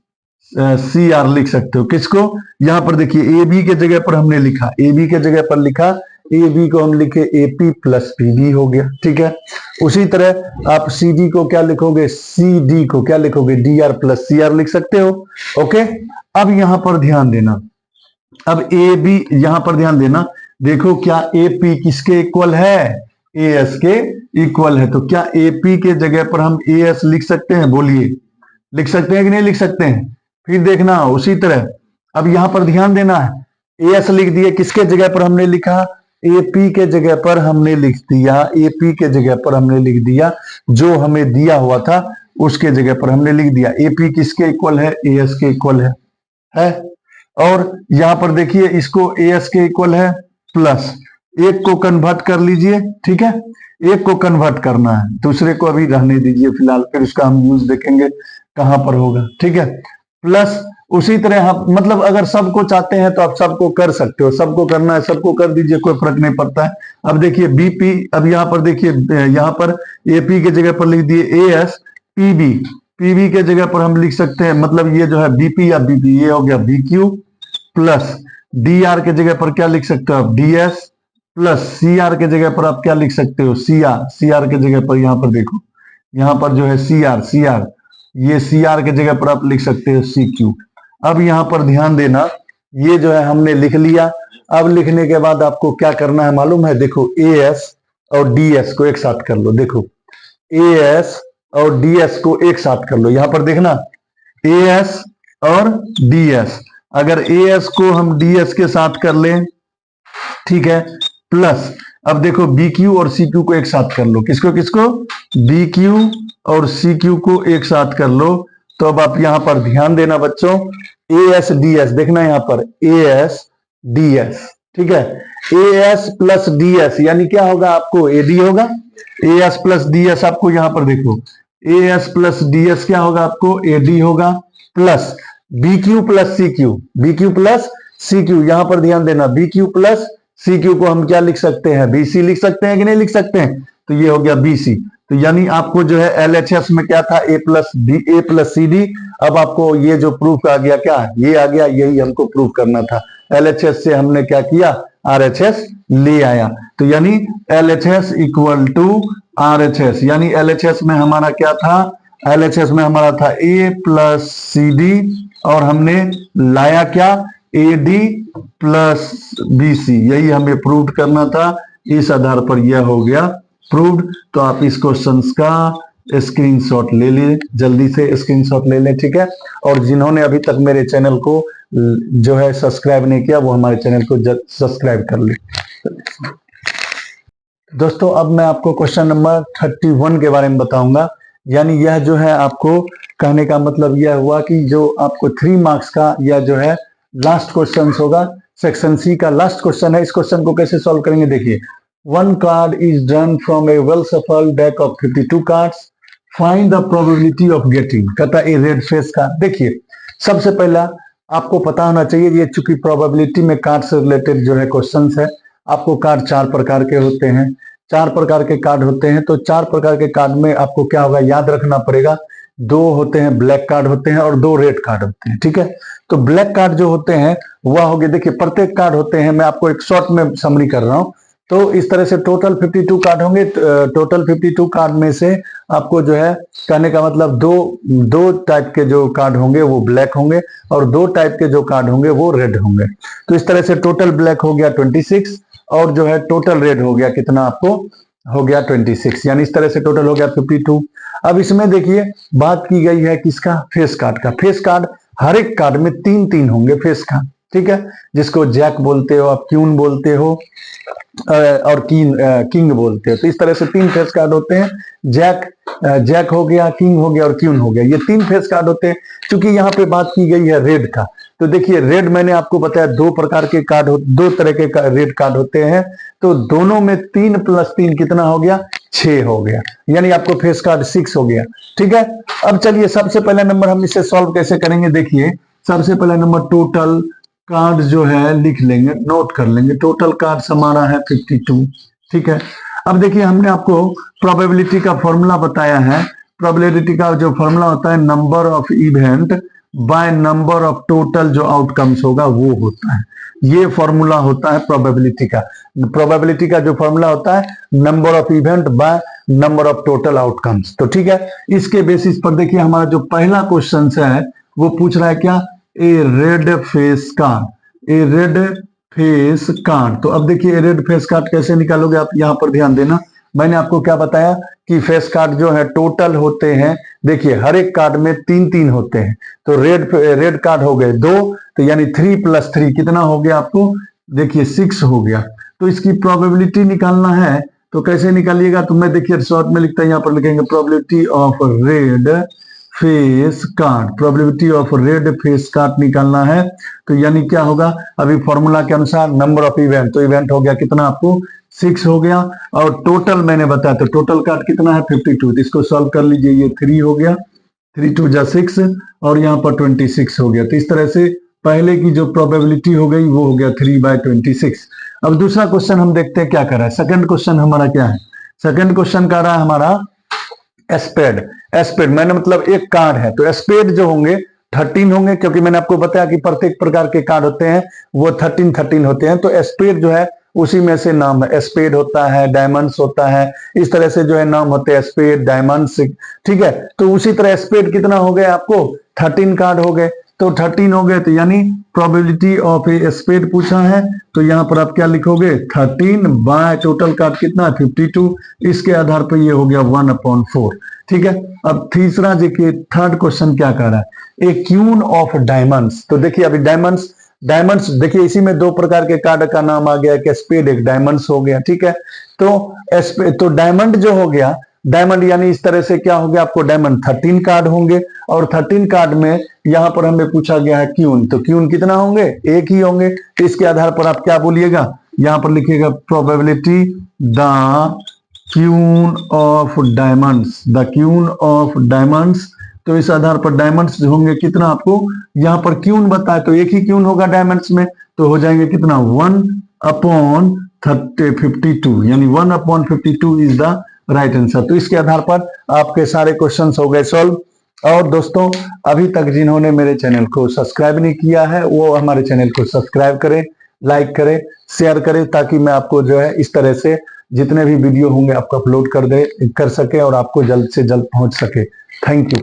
C R लिख सकते हो। किसको, यहां पर देखिए ए बी के जगह पर हमने लिखा, ए बी के जगह पर लिखा, ए बी को हम लिखे A P plus P B हो गया। ठीक है, उसी तरह आप सी डी को क्या लिखोगे, सी डी को क्या लिखोगे, D R plus C R लिख सकते हो। ओके, अब यहां पर ध्यान देना, अब ए बी यहां पर ध्यान देना, देखो क्या ए पी किसके इक्वल है, ए एस के इक्वल है। तो क्या ए पी के जगह पर हम ए एस लिख सकते हैं, बोलिए लिख सकते हैं कि नहीं लिख सकते हैं। फिर देखना उसी तरह, अब यहां पर ध्यान देना है, ए एस लिख दिए, किसके जगह पर हमने लिखा, ए पी के जगह पर हमने लिख दिया, ए पी के जगह पर हमने लिख दिया, जो हमें दिया हुआ था उसके जगह पर हमने लिख दिया। ए पी किसके इक्वल है, ए एस के इक्वल है। और यहां पर देखिए इसको ए एस के इक्वल है, प्लस एक को कन्वर्ट कर लीजिए, ठीक है, एक को कन्वर्ट करना है, दूसरे को अभी रहने दीजिए फिलहाल, फिर उसका हम यूज देखेंगे कहां पर होगा। ठीक है, प्लस उसी तरह हम मतलब अगर सबको चाहते हैं तो आप सबको कर सकते हो, सबको करना है सबको कर दीजिए, कोई फर्क नहीं पड़ता है। अब देखिए बीपी, अब यहां पर देखिए यहां पर एपी के जगह पर लिख दिए ए एस, पीबी, पीबी के जगह पर हम लिख सकते हैं, मतलब ये जो है बीपी या बीपी, ये हो गया B Q, plus D R के जगह पर क्या लिख सकते हो आप, D S, plus C R के जगह पर आप क्या लिख सकते हो, सी आर, सी आर के जगह पर यहां पर देखो यहाँ पर जो है CR, ये CR के जगह पर आप लिख सकते हो CQ। अब यहाँ पर ध्यान देना, ये जो है हमने लिख लिया। अब लिखने के बाद आपको क्या करना है मालूम है, देखो AS और DS को एक साथ कर लो। देखो AS और DS को एक साथ कर लो। यहां पर देखना AS और DS, अगर AS को हम DS के साथ कर लें, ठीक है, प्लस अब देखो BQ और CQ को एक साथ कर लो। किसको किसको? BQ और CQ को एक साथ कर लो। तो अब आप यहां पर ध्यान देना बच्चों, AS DS, देखना यहां पर AS DS, ठीक है, AS प्लस DS यानी क्या होगा आपको? AD होगा। AS प्लस DS आपको यहां पर देखो, AS प्लस DS क्या होगा आपको? AD होगा, plus BQ plus CQ, BQ plus CQ, यहां पर ध्यान देना, BQ प्लस CQ को हम क्या लिख सकते हैं? BC लिख सकते हैं कि नहीं लिख सकते हैं? तो ये हो गया BC। तो यानी आपको जो है LHS में क्या था? A plus CD। अब आपको ये जो प्रूफ आ गया, क्या ये आ गया, यही हमको प्रूफ करना था। LHS से हमने क्या किया? RHS ले आया। तो यानी LHS इक्वल टू RHS, यानी LHS में हमारा क्या था? LHS में हमारा था A प्लस CD और हमने लाया क्या? AD प्लस BC, यही हमें प्रूव करना था। इस आधार पर यह हो गया प्रूव्ड। तो आप इस क्वेश्चन का स्क्रीनशॉट ले लें, जल्दी से स्क्रीनशॉट ले लें, ठीक है। और जिन्होंने अभी तक मेरे चैनल को जो है सब्सक्राइब नहीं किया, वो हमारे चैनल को सब्सक्राइब कर ले। दोस्तों अब मैं आपको क्वेश्चन नंबर 31 के बारे में बताऊंगा। यानी यह जो है आपको कहने का मतलब यह हुआ कि जो आपको 3 मार्क्स का यह जो है लास्ट क्वेश्चन होगा, सेक्शन सी का लास्ट क्वेश्चन है। इस क्वेश्चन को कैसे सॉल्व करेंगे, देखिए, 1 card is drawn from a well shuffled deck of 52 cards, find the probability of getting, कहता है ए रेड फेस कार्ड। देखिए सबसे पहला आपको पता होना चाहिए, ये चूंकि प्रोबेबिलिटी में कार्ड से रिलेटेड जो है क्वेश्चन है, आपको कार्ड 4 प्रकार के होते हैं। 4 प्रकार के कार्ड होते हैं, तो 4 प्रकार के कार्ड में आपको क्या होगा, याद रखना पड़ेगा। 2 होते हैं ब्लैक कार्ड होते हैं और 2 रेड कार्ड होते हैं, ठीक है। तो ब्लैक कार्ड जो होते हैं वह हो गए, देखिए प्रत्येक कार्ड होते हैं, मैं आपको एक शॉर्ट में समरी कर रहा हूं। तो इस तरह से टोटल 52 कार्ड होंगे। टोटल 52 कार्ड में से आपको जो है कहने का मतलब दो टाइप के जो कार्ड होंगे वो ब्लैक होंगे और 2 टाइप के जो कार्ड होंगे वो रेड होंगे। तो इस तरह से टोटल ब्लैक हो गया 26 और जो है टोटल रेड हो गया कितना, आपको हो गया 26, यानी इस तरह से टोटल हो गया 52। अब इसमें देखिए बात की गई है किसका, फेस कार्ड का। फेस कार्ड हर एक कार्ड में 3-3 होंगे फेस कार्ड, ठीक है, जिसको जैक बोलते हो आप, क्यून बोलते हो और किंग बोलते हो। तो इस तरह से 3 फेस कार्ड होते हैं, जैक हो गया, किंग हो गया और क्यून हो गया, ये 3 फेस कार्ड होते हैं। क्योंकि यहाँ पे बात की गई है रेड का, तो देखिए रेड मैंने आपको बताया 2 प्रकार के कार्ड, 2 तरह के रेड कार्ड होते हैं। तो दोनों में 3 + 3 कितना हो गया, 6 हो गया, यानी आपको फेस कार्ड 6 हो गया, ठीक है। अब चलिए सबसे पहला नंबर हम इसे सॉल्व कैसे करेंगे, देखिए सबसे पहला नंबर टोटल कार्ड जो है लिख लेंगे, नोट कर लेंगे। टोटल कार्ड हमारा है 52, ठीक है। अब देखिए हमने आपको प्रोबेबिलिटी का फॉर्मूला बताया है। प्रोबेबिलिटी का जो फॉर्मूला होता है, number of event by number of total जो आउटकम्स होगा वो होता है, ये फॉर्मूला होता है प्रोबेबिलिटी का। प्रोबेबिलिटी का जो फॉर्मूला होता है, number of event by number of total outcomes. तो ठीक है, इसके बेसिस पर देखिए हमारा जो पहला क्वेश्चन है वो पूछ रहा है क्या, ए रेड फेस कार्ड, ए रेड फेस कार्ड। तो अब देखिए रेड फेस कार्ड कैसे निकालोगे आप, यहां पर ध्यान देना। मैंने आपको क्या बताया कि फेस कार्ड जो है टोटल होते हैं, देखिए हर एक कार्ड में 3-3 होते हैं। तो रेड कार्ड हो गए 2, तो यानी 3 + 3 कितना हो गया आपको, देखिए 6 हो गया। तो इसकी प्रोबेबिलिटी निकालना है, तो कैसे निकालिएगा, तो मैं देखिए शॉर्ट में लिखता हूं, यहां पर लिखेंगे probability of red face card. Probability of red face card निकालना है, तो यानी क्या होगा, अभी फॉर्मूला के अनुसार नंबर ऑफ इवेंट, तो इवेंट हो गया कितना आपको 6 हो गया। और टोटल मैंने बताया, तो टोटल कार्ड कितना है 52, तो इसको सॉल्व कर लीजिए, ये 3 हो गया, 3 × 2 = 6 और यहाँ पर 26 हो गया। तो इस तरह से पहले की जो प्रोबेबिलिटी हो गई वो हो गया 3/26। अब दूसरा क्वेश्चन हम देखते हैं क्या कर रहा है। सेकंड क्वेश्चन हमारा क्या है, सेकंड क्वेश्चन कर रहा है हमारा एस्पेड। एस्पेड मैंने मतलब एक कार्ड है, तो एस्पेड जो होंगे 13 होंगे, क्योंकि मैंने आपको बताया कि प्रत्येक प्रकार के कार्ड होते हैं वो 13 होते हैं। तो एस्पेड जो है उसी में से नाम है। स्पेड होता है, डायमंड्स होता है, इस तरह से जो है नाम होते हैं स्पेड, डायमंड्स, ठीक है। तो उसी तरह स्पेड कितना हो गए आपको 13 कार्ड हो गए, तो 13 हो गए, तो यानी प्रोबेबिलिटी ऑफ ए स्पेड पूछा है, तो यहां पर आप क्या लिखोगे 13 बाय टोटल कार्ड कितना 52, इसके आधार पर ये हो गया 1/4, ठीक है। अब तीसरा देखिए, थर्ड क्वेश्चन क्या कह रहा है, ए क्यून ऑफ डायमंड्स। तो देखिए अभी डायमंड्स देखिए इसी में दो प्रकार के कार्ड का नाम आ गया, एक स्पेड एक डायमंड्स हो गया, ठीक है। तो डायमंड जो हो गया, डायमंड यानी इस तरह से क्या हो गया आपको, डायमंड 13 कार्ड होंगे, और 13 कार्ड में यहां पर हमें पूछा गया है क्यून, तो क्यून कितना होंगे, एक ही होंगे। तो इसके आधार पर आप क्या बोलिएगा, यहां पर लिखिएगा probability the queen of diamonds, the queen of diamonds. तो इस आधार पर डायमंड्स जो होंगे कितना, आपको यहां पर क्यून बताए तो एक ही क्यून होगा डायमंड्स में, तो हो जाएंगे कितना 1/52, यानी 1/52 इज द राइट आंसर। तो इसके आधार पर आपके सारे क्वेश्चंस हो गए सॉल्व। और दोस्तों अभी तक जिन्होंने मेरे चैनल को सब्सक्राइब नहीं किया है वो हमारे चैनल को सब्सक्राइब करें, लाइक करें, शेयर करें, ताकि मैं आपको जो है इस तरह से जितने भी वीडियो होंगे आपको अपलोड कर सके और आपको जल्द से जल्द पहुंच सके। Thank you.